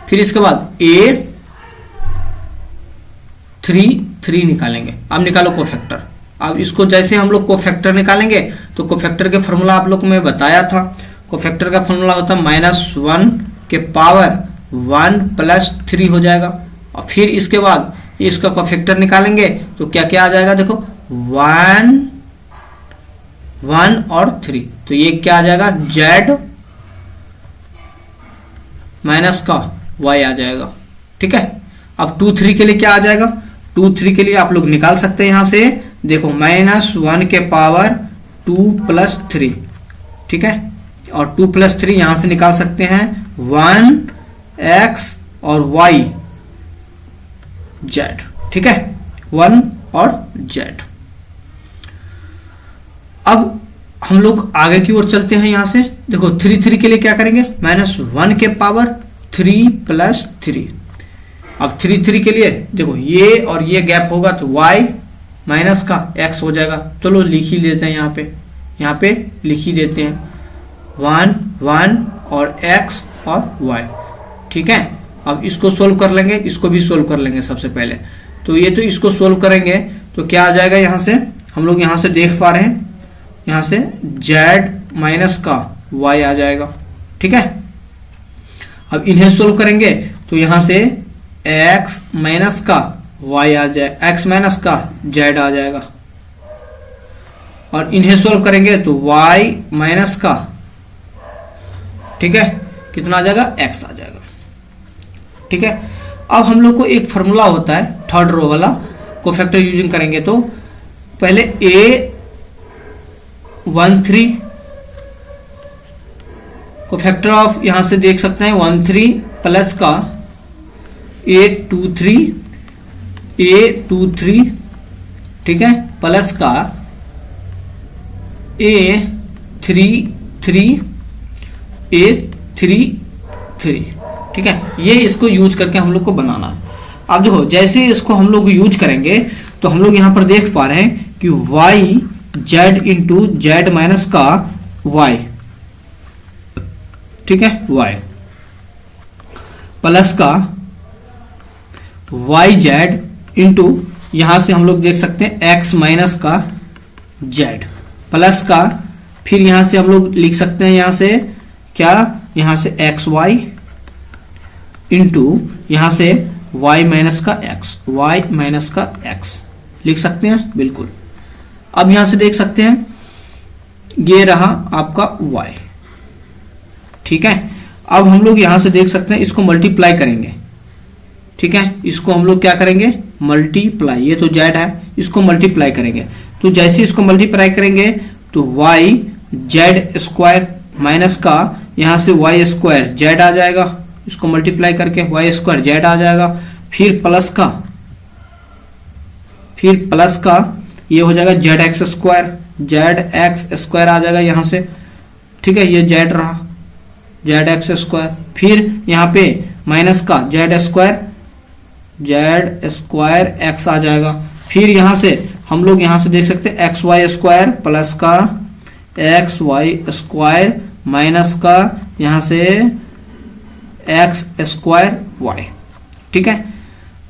फिर इसके बाद a3 निकालेंगे। अब निकालो कोफैक्टर। अब इसको जैसे हम लोग कोफैक्टर निकालेंगे तो कोफैक्टर के फॉर्मूला आप लोग को मैं बताया था, कोफैक्टर का फॉर्मूला होता है -1 के पावर 1 + 3 हो जाएगा। और फिर इसके बाद इसका कोफैक्टर निकालेंगे तो क्या क्या आ जाएगा, देखो 1 1 और 3, तो ये क्या आ जाएगा, z माइनस का y आ जाएगा, ठीक है। अब 2 3 के लिए क्या आ जाएगा, 2 3 के लिए आप लोग निकाल सकते हैं यहां से, देखो -1 के पावर 2 + 3, ठीक है, और 2 + 3 यहां से निकाल सकते हैं 1x और y z, ठीक है, 1 और z। अब हम लोग आगे की ओर चलते हैं यहां से, देखो 3 3 के लिए क्या करेंगे, -1 के पावर 3 + 3। अब 3 3 के लिए देखो ये और ये गैप होगा तो y माइनस का x हो जाएगा। चलो लिख ही देते हैं, यहाँ पे लिख ही देते हैं 1 1 और x और y। ठीक है, अब इसको सोल्व कर लेंगे, इसको भी सोल्व कर लेंगे सबसे पहले। तो ये तो इसको सोल्व करेंगे तो क्या आ जाएगा, यहाँ से हम लोग यहाँ से देख पा रहे हैं, यहाँ से z माइनस का y आ जाएगा। ठीक है, अब इन्हें सोल्व करेंगे तो यहाँ से x माइनस का y आ जाए, x माइनस का z आ जाएगा। और इन्हें सोल्व करेंगे तो y माइनस का, ठीक है, कितना आ जाएगा, x आ जाएगा। ठीक है, अब हम लोग को एक फॉर्मूला होता है थर्ड रो वाला, कोफैक्टर यूजिंग करेंगे तो पहले A13 कोफैक्टर ऑफ, यहां से देख सकते हैं 13 प्लस का A23 ठीक है, प्लस का A33 ठीक है, ये इसको यूज करके हम लोग को बनाना है। अब देखो जैसे इसको हम लोग यूज करेंगे तो हम लोग यहां पर देख पा रहे हैं कि y z into Z minus का y, ठीक है, y प्लस का y z इंटू, यहां से हम लोग देख सकते हैं x माइनस का z प्लस का, फिर यहां से हम लोग लिख सकते हैं यहां से क्या, यहां से एक्स वाई इंटू यहां से y माइनस का x लिख सकते हैं, बिल्कुल। अब यहां से देख सकते हैं ये रहा आपका y। ठीक है, अब हम लोग यहां से देख सकते हैं इसको मल्टीप्लाई करेंगे। ठीक है, इसको हम लोग क्या करेंगे, मल्टीप्लाई, ये तो z है, इसको मल्टीप्लाई करेंगे। तो जैसे इसको मल्टीप्लाई करेंगे तो y z स्क्वायर माइनस का, यहां से y स्क्वायर z आ जाएगा, इसको मल्टीप्लाई करके y स्क्वायर z आ जाएगा, फिर प्लस का ये हो जाएगा zx स्क्वायर आ जाएगा यहां से। ठीक है, ये z रहा zx स्क्वायर, फिर यहाँ पे माइनस का z स्क्वायर x आ जाएगा। फिर यहाँ से हम लोग यहाँ से देख सकते हैं xy स्क्वायर प्लस का xy स्क्वायर माइनस का यहाँ से x स्क्वायर y। ठीक है,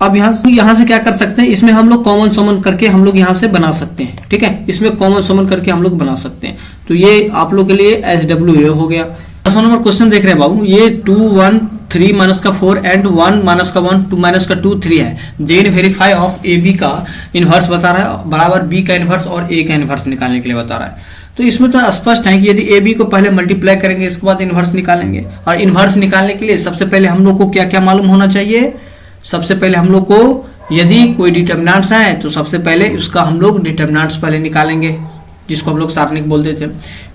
अब यहाँ से क्या कर सकते हैं, इसमें हम लोग कॉमन सॉमन करके हम लोग यहाँ से बना सकते हैं। ठीक है, इसमें कॉमन सॉमन करके हम लोग बना सकते हैं। तो ये आप लोग के लिए SWA हो गया। 10 नंबर क्वेश्चन देख रहे हैं बाबू, ये 2 1 3 माइनस का 4 एंड 1 माइनस का 1 2 माइनस का 2 3 है। Then verify of A B का इनवर्स बता रहा है, बराबर बी का इनवर्स और ए का इनवर्स निकालने के लिए बता रहा है। तो इसमें तो स्पष्ट है कि यदि ए बी को पहले मल्टीप्लाई करेंगे, इसके बाद इनवर्स निकालेंगे। और इनवर्स निकालने के लिए सबसे पहले हम लोग को क्या क्या मालूम होना चाहिए, सबसे पहले हम लोग को यदि कोई डिटर्मिनेंट्स है तो सबसे पहले उसका हम लोग डिटर्मिनेंट्स पहले निकालेंगे, जिसको हम लोग सारणिक बोलते थे।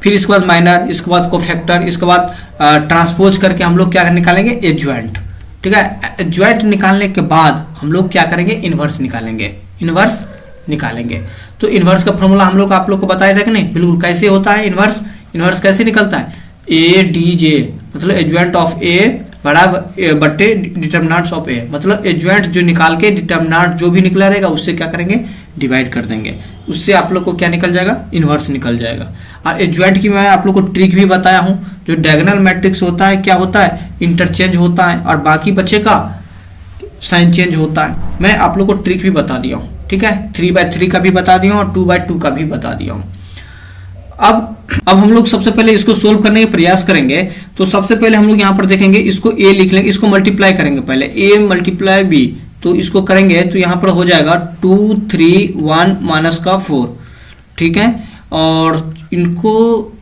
फिर इसके बाद माइनर, इसके बाद कोफैक्टर, इसके बाद ट्रांसपोज करके हम लोग क्या निकालेंगे, एडजॉइंट। ठीक है, एडजॉइंट निकालने के बाद हम लोग क्या करेंगे, इनवर्स निकालेंगे। तो इनवर्स का फॉर्मूला हम लोग आप लोग को बताया था कि नहीं, बिल्कुल। कैसे होता है इनवर्स कैसे निकलता है, ए डी जे मतलब एडजॉइंट ऑफ ए बराबर बट्टे डिटर्मिनेंट्स ऑफ ए, मतलब एडजॉइंट जो निकाल के डिटर्मिनेंट जो भी निकला रहेगा उससे क्या करेंगे, डिवाइड कर देंगे, उससे आप लोग को क्या निकल जाएगा, इनवर्स निकल जाएगा। और एडजॉइंट की मैं आप लोग को ट्रिक भी बताया हूं, जो डायगोनल मैट्रिक्स होता है क्या होता है, इंटरचेंज होता है, और बाकी बच्चे का साइन चेंज होता है। मैं आप लोग को ट्रिक भी बता दिया हूँ। ठीक है, 3/3 का भी बता दिया हूँ और 2/2 का भी बता दिया हूँ। अब हम लोग सबसे पहले इसको सोल्व करने का प्रयास करेंगे। तो सबसे पहले हम लोग यहाँ पर देखेंगे, इसको a लिख लेंगे, इसको मल्टीप्लाई करेंगे पहले, a मल्टीप्लाई b, तो इसको करेंगे तो यहाँ पर हो जाएगा 2 3 1 माइनस का 4। ठीक है, और इनको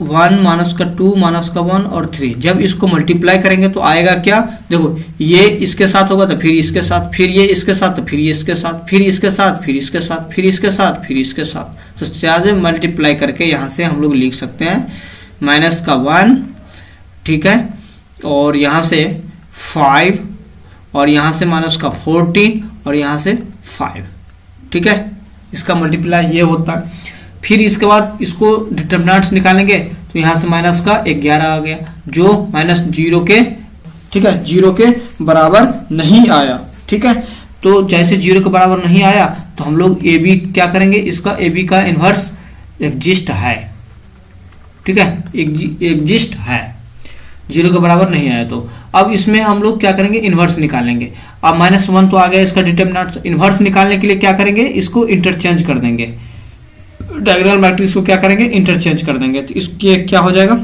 1 माइनस का 2 माइनस का 1 और 3, जब इसको मल्टीप्लाई करेंगे तो आएगा क्या, देखो ये इसके साथ होगा तो फिर इसके साथ, फिर ये इसके साथ तो फिर ये इसके साथ, फिर इसके साथ, फिर इसके साथ, फिर इसके साथ, फिर इसके साथ। तो चाहे मल्टीप्लाई करके यहाँ से हम लोग लिख सकते हैं माइनस का 1, ठीक है, और यहाँ से 5, और यहाँ से माइनस का 14, और यहाँ से 5। ठीक है, इसका मल्टीप्लाई ये होता है। फिर इसके बाद इसको डिटर्मिनेंट्स निकालेंगे तो यहाँ से माइनस का 11 आ गया, जो माइनस 0 के, ठीक है, 0 के बराबर नहीं आया। ठीक है, तो जैसे 0 के बराबर नहीं आया तो हम लोग ए बी क्या करेंगे, इसका ए बी का इन्वर्स एग्जिस्ट है, ठीक है, एग्जिस्ट है, 0 के बराबर नहीं आया तो। अब इसमें हम लोग क्या करेंगे, इन्वर्स निकालेंगे। अब -1 तो आ गया इसका डिटरमिनेंट, इन्वर्स निकालने के लिए क्या करेंगे, इसको इंटरचेंज कर देंगे, डायगोनल मैट्रिक्स को क्या करेंगे, इंटरचेंज कर देंगे। तो इसके क्या हो जाएगा,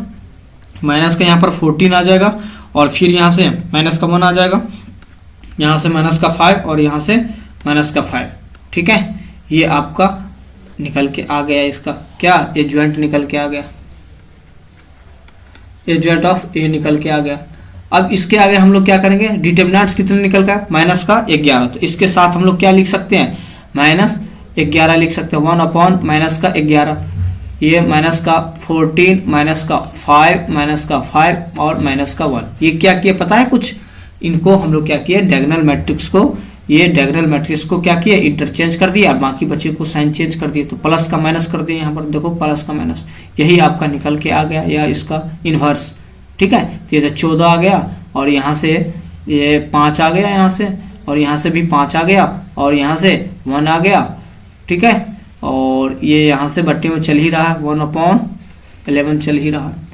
माइनस का यहाँ पर 14 आ जाएगा, और फिर यहाँ से माइनस का 1 आ जाएगा, यहाँ से माइनस का 5 और यहाँ से माइनस का 5, ठीक है। ये आपका निकल के आ गया, इसका क्या एडजॉइंट निकल के आ गया, एडजॉइंट ऑफ ए निकल के आ गया। अब इसके आगे हम लोग क्या करेंगे, डिटरमिनेंट्स कितने निकल का, माइनस का 11, तो इसके साथ हम लोग क्या लिख सकते हैं, -11 लिख सकते हैं, 1 अपॉन माइनस का 11, ये माइनस का 14 माइनस का 5 माइनस का 5 और माइनस का 1। ये क्या किया पता है कुछ, इनको हम लोग क्या किया, डायगोनल मैट्रिक्स को, ये डायगोनल मैट्रिक्स को क्या किया, इंटरचेंज कर दिया, और बाकी बच्चे को साइन चेंज कर दिए, तो प्लस का माइनस कर दिया, यहाँ पर देखो प्लस का माइनस, यही आपका निकल के आ गया, या इसका इन्वर्स, ठीक है। तो ये 14 आ गया, और यहाँ से ये 5 आ गया, यहाँ से, और यहाँ से भी 5 आ गया, और यहाँ से 1 आ गया, ठीक है, और ये यहाँ से बट्टे में चल ही रहा है, 1/11 चल ही रहा है,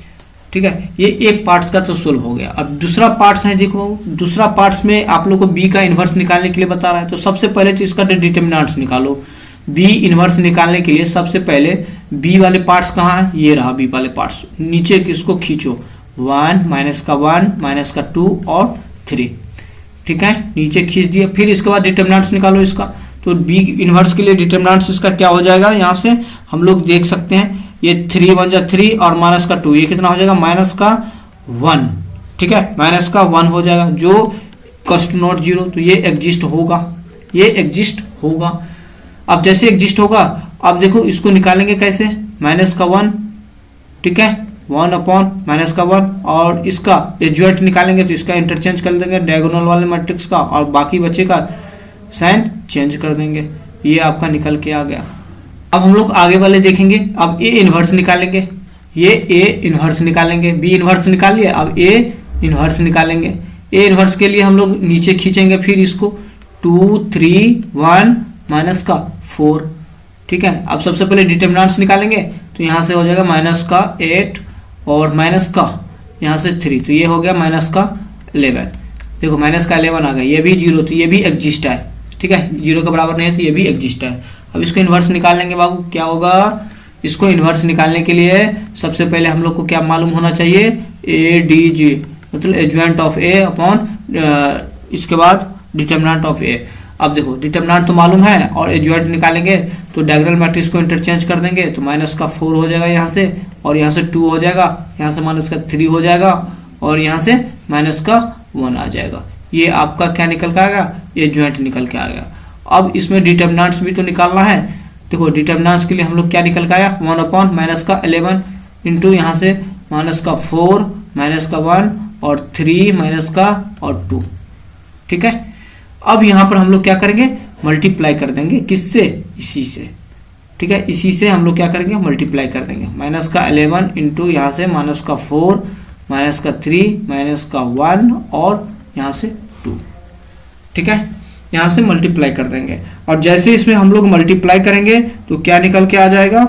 ठीक है। ये एक पार्ट्स का तो सोल्व हो गया। अब दूसरा पार्ट्स है, देखो दूसरा पार्ट्स में आप लोग को बी का इन्वर्स निकालने के लिए बता रहा है, तो सबसे पहले तो इसका डिटरमिनेंट्स निकालो। बी इन्वर्स निकालने के लिए सबसे पहले बी वाले पार्ट्स कहाँ है, ये रहा बी वाले पार्ट्स, नीचे इसको खींचो, 1 माइनस का 1 माइनस का 2 और 3, ठीक है, नीचे खींच दिया। फिर इसके बाद डिटरमिनेंट्स निकालो इसका, तो बी इन्वर्स के लिए डिटरमिनेंट्स इसका क्या हो जाएगा, यहाँ से हम लोग देख सकते हैं, ये 3 1 जा 3 और माइनस का 2, ये कितना हो जाएगा, माइनस का 1, ठीक है, माइनस का 1 हो जाएगा, जो कॉस्ट नॉट 0, तो ये एग्जिस्ट होगा, ये एग्जिस्ट होगा। अब जैसे एग्जिस्ट होगा, अब देखो इसको निकालेंगे कैसे, माइनस का 1, ठीक है, 1 अपॉन माइनस का 1, और इसका एडजॉइंट निकालेंगे, तो इसका इंटरचेंज कर देंगे डायगोनल वाले मैट्रिक्स का, और बाकी बच्चे का साइन चेंज कर देंगे, ये आपका निकल के आ गया। अब हम लोग आगे वाले देखेंगे, अब ए इन्वर्स निकालेंगे, ये ए इन्वर्स निकालेंगे, बी इन्वर्स निकाल लिया, अब ए इन्वर्स निकालेंगे। ए इन्वर्स के लिए हम लोग नीचे खींचेंगे, फिर इसको 2 3 1 माइनस का 4, ठीक है। अब सबसे पहले डिटरमिनेंट्स निकालेंगे, तो यहाँ से हो जाएगा माइनस का 8 और माइनस का यहाँ से 3, तो ये हो गया माइनस का 11, देखो माइनस का 11 आ गया, ये भी 0, तो ये भी एग्जिस्ट है, ठीक है, 0 के बराबर नहीं है, तो ये भी एग्जिस्ट है। अब इसको इन्वर्स निकाल लेंगे बाबू, क्या होगा, इसको इन्वर्स निकालने के लिए सबसे पहले हम लोग को क्या मालूम होना चाहिए, ए डी जी, मतलब एडजॉइंट ऑफ ए अपॉन इसके बाद डिटरमिनेंट ऑफ ए। अब देखो डिटरमिनेंट तो मालूम है, और एडजॉइंट निकालेंगे तो डायगोनल मैट्रिक्स को इंटरचेंज कर देंगे, तो माइनस का 4 हो जाएगा यहाँ से, और यहाँ से 2 हो जाएगा, यहाँ से माइनस का 3 हो जाएगा, और यहाँ से माइनस का 1 आ जाएगा। ये आपका क्या निकल के आएगा, एडजॉइंट निकल के आ गया। अब इसमें डिटरमिनेंट्स भी तो निकालना है, देखो डिटरमिनेंट्स के लिए हम लोग क्या निकल के आया, 1 अपॉन माइनस का 11 इंटू यहाँ से माइनस का 4 माइनस का 1 और 3 माइनस का और 2, ठीक है। अब यहाँ पर हम लोग क्या करेंगे, मल्टीप्लाई कर देंगे, किससे, इसी से, ठीक है, इसी से हम लोग क्या करेंगे, मल्टीप्लाई कर देंगे, माइनस का 11 इंटू यहाँ से माइनस का 4 माइनस का 3 माइनस का 1 और यहाँ से 2, ठीक है, यहाँ से मल्टीप्लाई कर देंगे। और जैसे इसमें हम लोग मल्टीप्लाई करेंगे तो क्या निकल के आ जाएगा,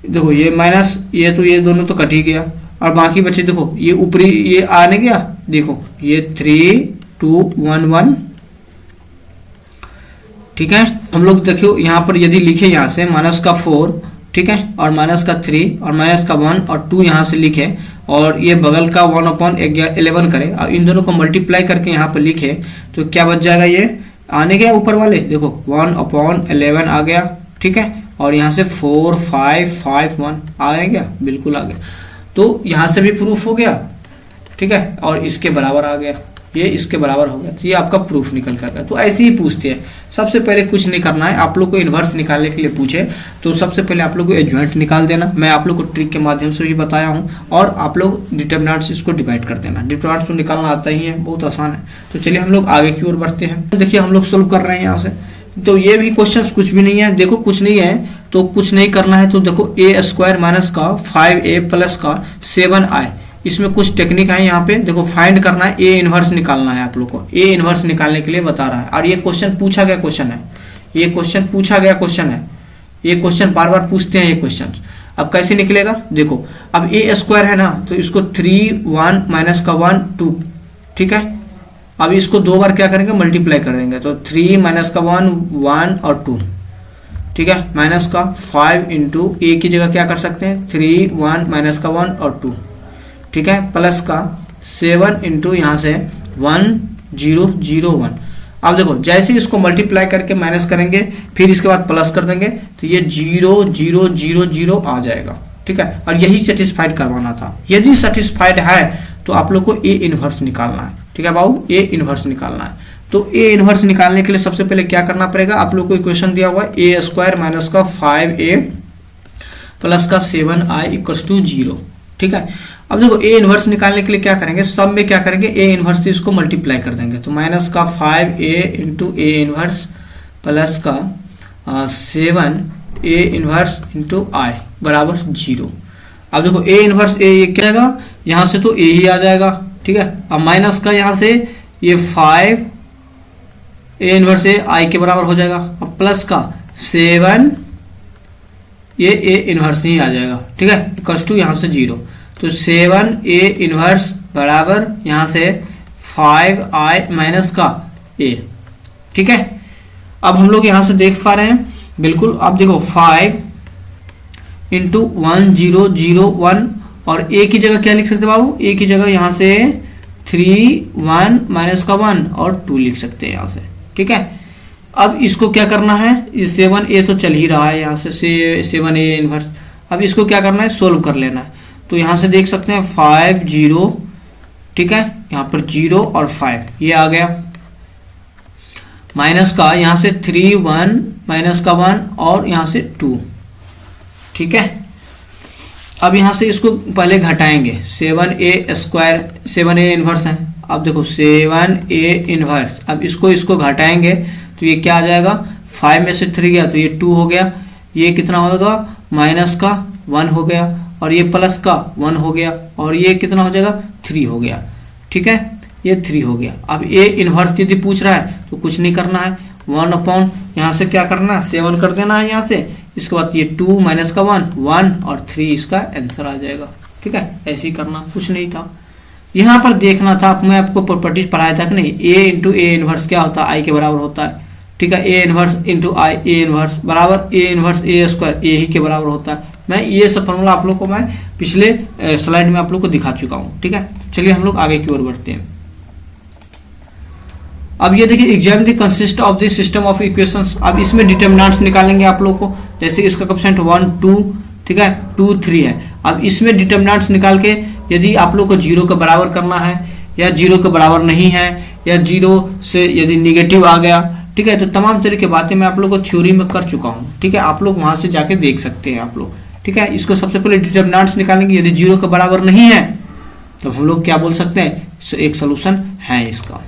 देखो ये माइनस, ये तो ये दोनों तो कट ही गया, और बाकी बचे देखो ये ऊपरी ये आने गया, देखो ये 3 2 1 1, ठीक है। हम लोग देखो यहाँ पर यदि लिखे यहाँ से माइनस का 4, ठीक है, और माइनस का 3 और माइनस का 1 और 2 यहाँ से लिखे, और ये बगल का 1 अपॉन 11 करे, और इन दोनों को मल्टीप्लाई करके यहाँ पर लिखे, तो क्या बच जाएगा, ये आने गया ऊपर वाले, देखो 1 अपॉन 11 आ गया, ठीक है, और यहाँ से 4 5 5 1 आ गया, बिल्कुल आ गया। तो यहाँ से भी प्रूफ हो गया, ठीक है, और इसके बराबर आ गया, ये इसके बराबर हो गया, तो ये आपका प्रूफ निकल कर गया। तो ऐसे ही पूछते हैं, सबसे पहले कुछ नहीं करना है, आप लोग को इन्वर्स निकालने के लिए पूछे तो सबसे पहले आप लोग को एडजॉइंट निकाल देना, मैं आप लोग को ट्रिक के माध्यम से भी बताया हूँ, और आप लोग डिटरमिनेंट्स इसको डिवाइड कर देना, डिटरमिनेंट्स को निकालना आता ही है, बहुत आसान है। तो चलिए हम लोग आगे की ओर बढ़ते हैं, देखिए हम लोग सोल्व कर रहे हैं यहाँ से, तो ये भी क्वेश्चन कुछ भी नहीं है, देखो कुछ नहीं है तो कुछ नहीं करना है, तो देखो ए स्क्वायर माइनस का 5a प्लस का 7i, इसमें कुछ टेक्निक है यहाँ पे, देखो फाइंड करना है, ए इनवर्स निकालना है आप लोग को, ए इनवर्स निकालने के लिए बता रहा है, और ये क्वेश्चन पूछा गया क्वेश्चन है, ये क्वेश्चन पूछा गया क्वेश्चन है, ये क्वेश्चन बार बार पूछते हैं ये क्वेश्चन। अब कैसे निकलेगा देखो, अब ए स्क्वायर है ना, तो इसको 3 1 माइनस का 1 2, ठीक है। अब इसको 2 बार क्या करेंगे, मल्टीप्लाई कर देंगे, तो 3 माइनस का 1 1 और 2, ठीक है, माइनस का 5 इंटू ए की जगह क्या कर सकते हैं 3 1 माइनस का 1 और 2, ठीक है, प्लस का 7 इंटू यहाँ से 1 0 0 1। अब देखो जैसे इसको मल्टीप्लाई करके माइनस करेंगे फिर इसके बाद प्लस कर देंगे तो ये 0 0 0 0 आ जाएगा, ठीक है। और यही सेटिस्फाइड करवाना था। यदि सेटिस्फाइड है तो आप लोग को ए इनवर्स निकालना है, ठीक है बाबू, ए इनवर्स निकालना है। तो ए इनवर्स निकालने के लिए सबसे पहले क्या करना पड़ेगा, आप लोग को इक्वेशन दिया हुआ है ए स्क्वायर माइनस का 5a प्लस का 7i इक्वल्स टू 0, ठीक है। अब देखो ए इनवर्स निकालने के लिए क्या करेंगे, सब में क्या करेंगे ए इनवर्स से इसको मल्टीप्लाई कर देंगे, तो माइनस का 5a into A inverse plus का 7a इनवर्स इंटू आई बराबर 0। अब देखो ए इनवर्स ए क्या आएगा, यहाँ से तो ए ही आ जाएगा, ठीक है। अब माइनस का यहाँ से ये 5 ए इनवर्स ए आई के बराबर हो जाएगा, अब प्लस का 7 ये ए इनवर्स ही आ जाएगा, ठीक है, इक्वल्स टू यहाँ से 0, तो 7 ए इनवर्स बराबर यहाँ से 5i माइनस का a, ठीक है। अब हम लोग यहाँ से देख पा रहे हैं बिल्कुल, अब देखो 5 इंटू 1 0 0 1 और a की जगह क्या लिख सकते हैं बाबू, a की जगह यहाँ से 3 1 माइनस का 1 और 2 लिख सकते हैं यहाँ से, ठीक है। अब इसको क्या करना है, 7a तो चल ही रहा है यहाँ से 7a इनवर्स, अब इसको क्या करना है, सोल्व कर लेना है। तो यहाँ से देख सकते हैं 5 0, ठीक है, यहाँ पर 0 और 5 ये आ गया, माइनस का यहाँ से 3 1 माइनस का 1 और यहाँ से 2, ठीक है। अब यहाँ से इसको पहले घटाएंगे, 7a स्क्वायर 7a इनवर्स है, अब देखो 7a इनवर्स, अब इसको घटाएंगे तो ये क्या आ जाएगा, 5 में से 3 गया तो ये 2 हो गया, ये कितना होगा माइनस का 1 हो गया और ये प्लस का 1 हो गया और ये कितना हो जाएगा 3 हो गया, ठीक है, ये 3 हो गया। अब ए इनवर्स यदि पूछ रहा है तो कुछ नहीं करना है, 1 अपॉन यहाँ से क्या करना है 7 कर देना है यहाँ से, इसके बाद ये 2 माइनस का 1 और 3 इसका आंसर आ जाएगा, ठीक है। ऐसे ही करना, कुछ नहीं था। यहाँ पर देखना था, मैं आपको प्रॉपर्टीज पढ़ाया था कि नहीं, ए इंटू ए इनवर्स क्या होता है, आई के बराबर होता है, ठीक है। A inverse into I, A inverse बराबर ए इनवर्स ए स्क्वायर ए ही के बराबर होता है। मैं ये सब फॉर्मूला आप लोग को मैं पिछले स्लाइड में आप लोग को दिखा चुका हूँ, ठीक है। चलिए हम लोग आगे की ओर बढ़ते हैं। अब ये देखिए exam the consist of the system of equations, अब इसमें डिटर्मिनेंट्स निकालेंगे आप लोग को, जैसे इसका कोएफिशिएंट 1 2, ठीक है, 2 3 है। अब इसमें डिटर्मिनेंट्स निकाल के यदि आप लोग को 0 के बराबर करना है या 0 के बराबर नहीं है या 0 से यदि निगेटिव आ गया, ठीक है, तो तमाम तरह की बातें मैं आप लोग को थ्योरी में कर चुका हूँ, ठीक है। आप लोग वहां से जाके देख सकते हैं आप लोग, ठीक है। इसको सबसे पहले डिटर्मिनेंट्स निकालेंगे, यदि 0 के बराबर नहीं है तो हम लोग क्या बोल सकते हैं, एक सोल्यूशन है इसका।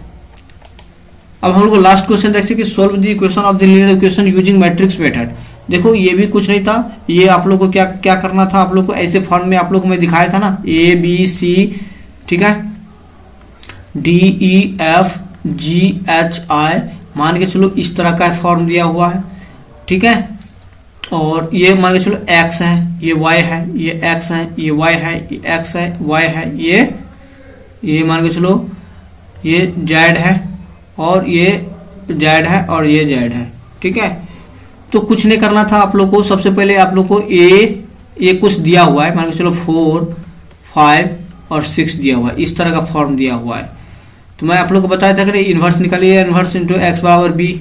अब हम लोग लास्ट क्वेश्चन देखते हैं कि solve the equation of the linear equation using matrix method. देखो ये भी कुछ नहीं था, ये आप लोग को क्या करना था, आप लोग को ऐसे फॉर्म में आप लोग को मैं दिखाया था ना, ए बी सी, ठीक है, D E F G H I, मान के चलो इस तरह का फॉर्म दिया हुआ है, ठीक है। और ये मान के चलो x है, ये y है, ये x है, ये y है, ये x है, y है, ये मान के चलो ये z है और ये z है और ये z है, ठीक है। तो कुछ नहीं करना था आप लोग को, सबसे पहले आप लोग को ए कुछ दिया हुआ है, मान के चलो 4 5 और 6 दिया हुआ है, इस तरह का फॉर्म दिया हुआ है। तो मैं आप लोग को बताया था कि इन्वर्स निकालिए, इन्वर्स इंटू एक्स बराबर बी,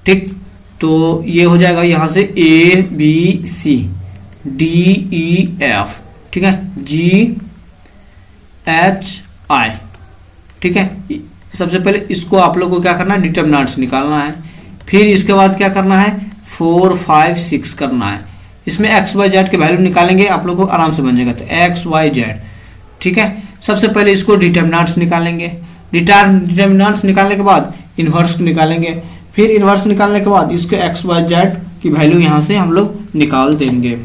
ठीक। तो ये हो जाएगा यहाँ से A B C D E F, ठीक है, जी एच आई, ठीक है। सबसे पहले इसको आप लोग को क्या करना है, डिटर्मिनेंट्स निकालना है, फिर इसके बाद क्या करना है 4 5 6 करना है। इसमें एक्स वाई जेड के वैल्यू निकालेंगे, आप लोग को आराम से बन जाएगा, तो एक्स वाई जेड, ठीक है। सबसे पहले इसको डिटर्मिनेंट्स निकालेंगे, डिटर्मिनेंट्स निकालने के बाद इन्वर्स निकालेंगे, फिर इन्वर्स निकालने के बाद इसके एक्स वाई जेड की वैल्यू यहाँ से हम लोग निकाल देंगे।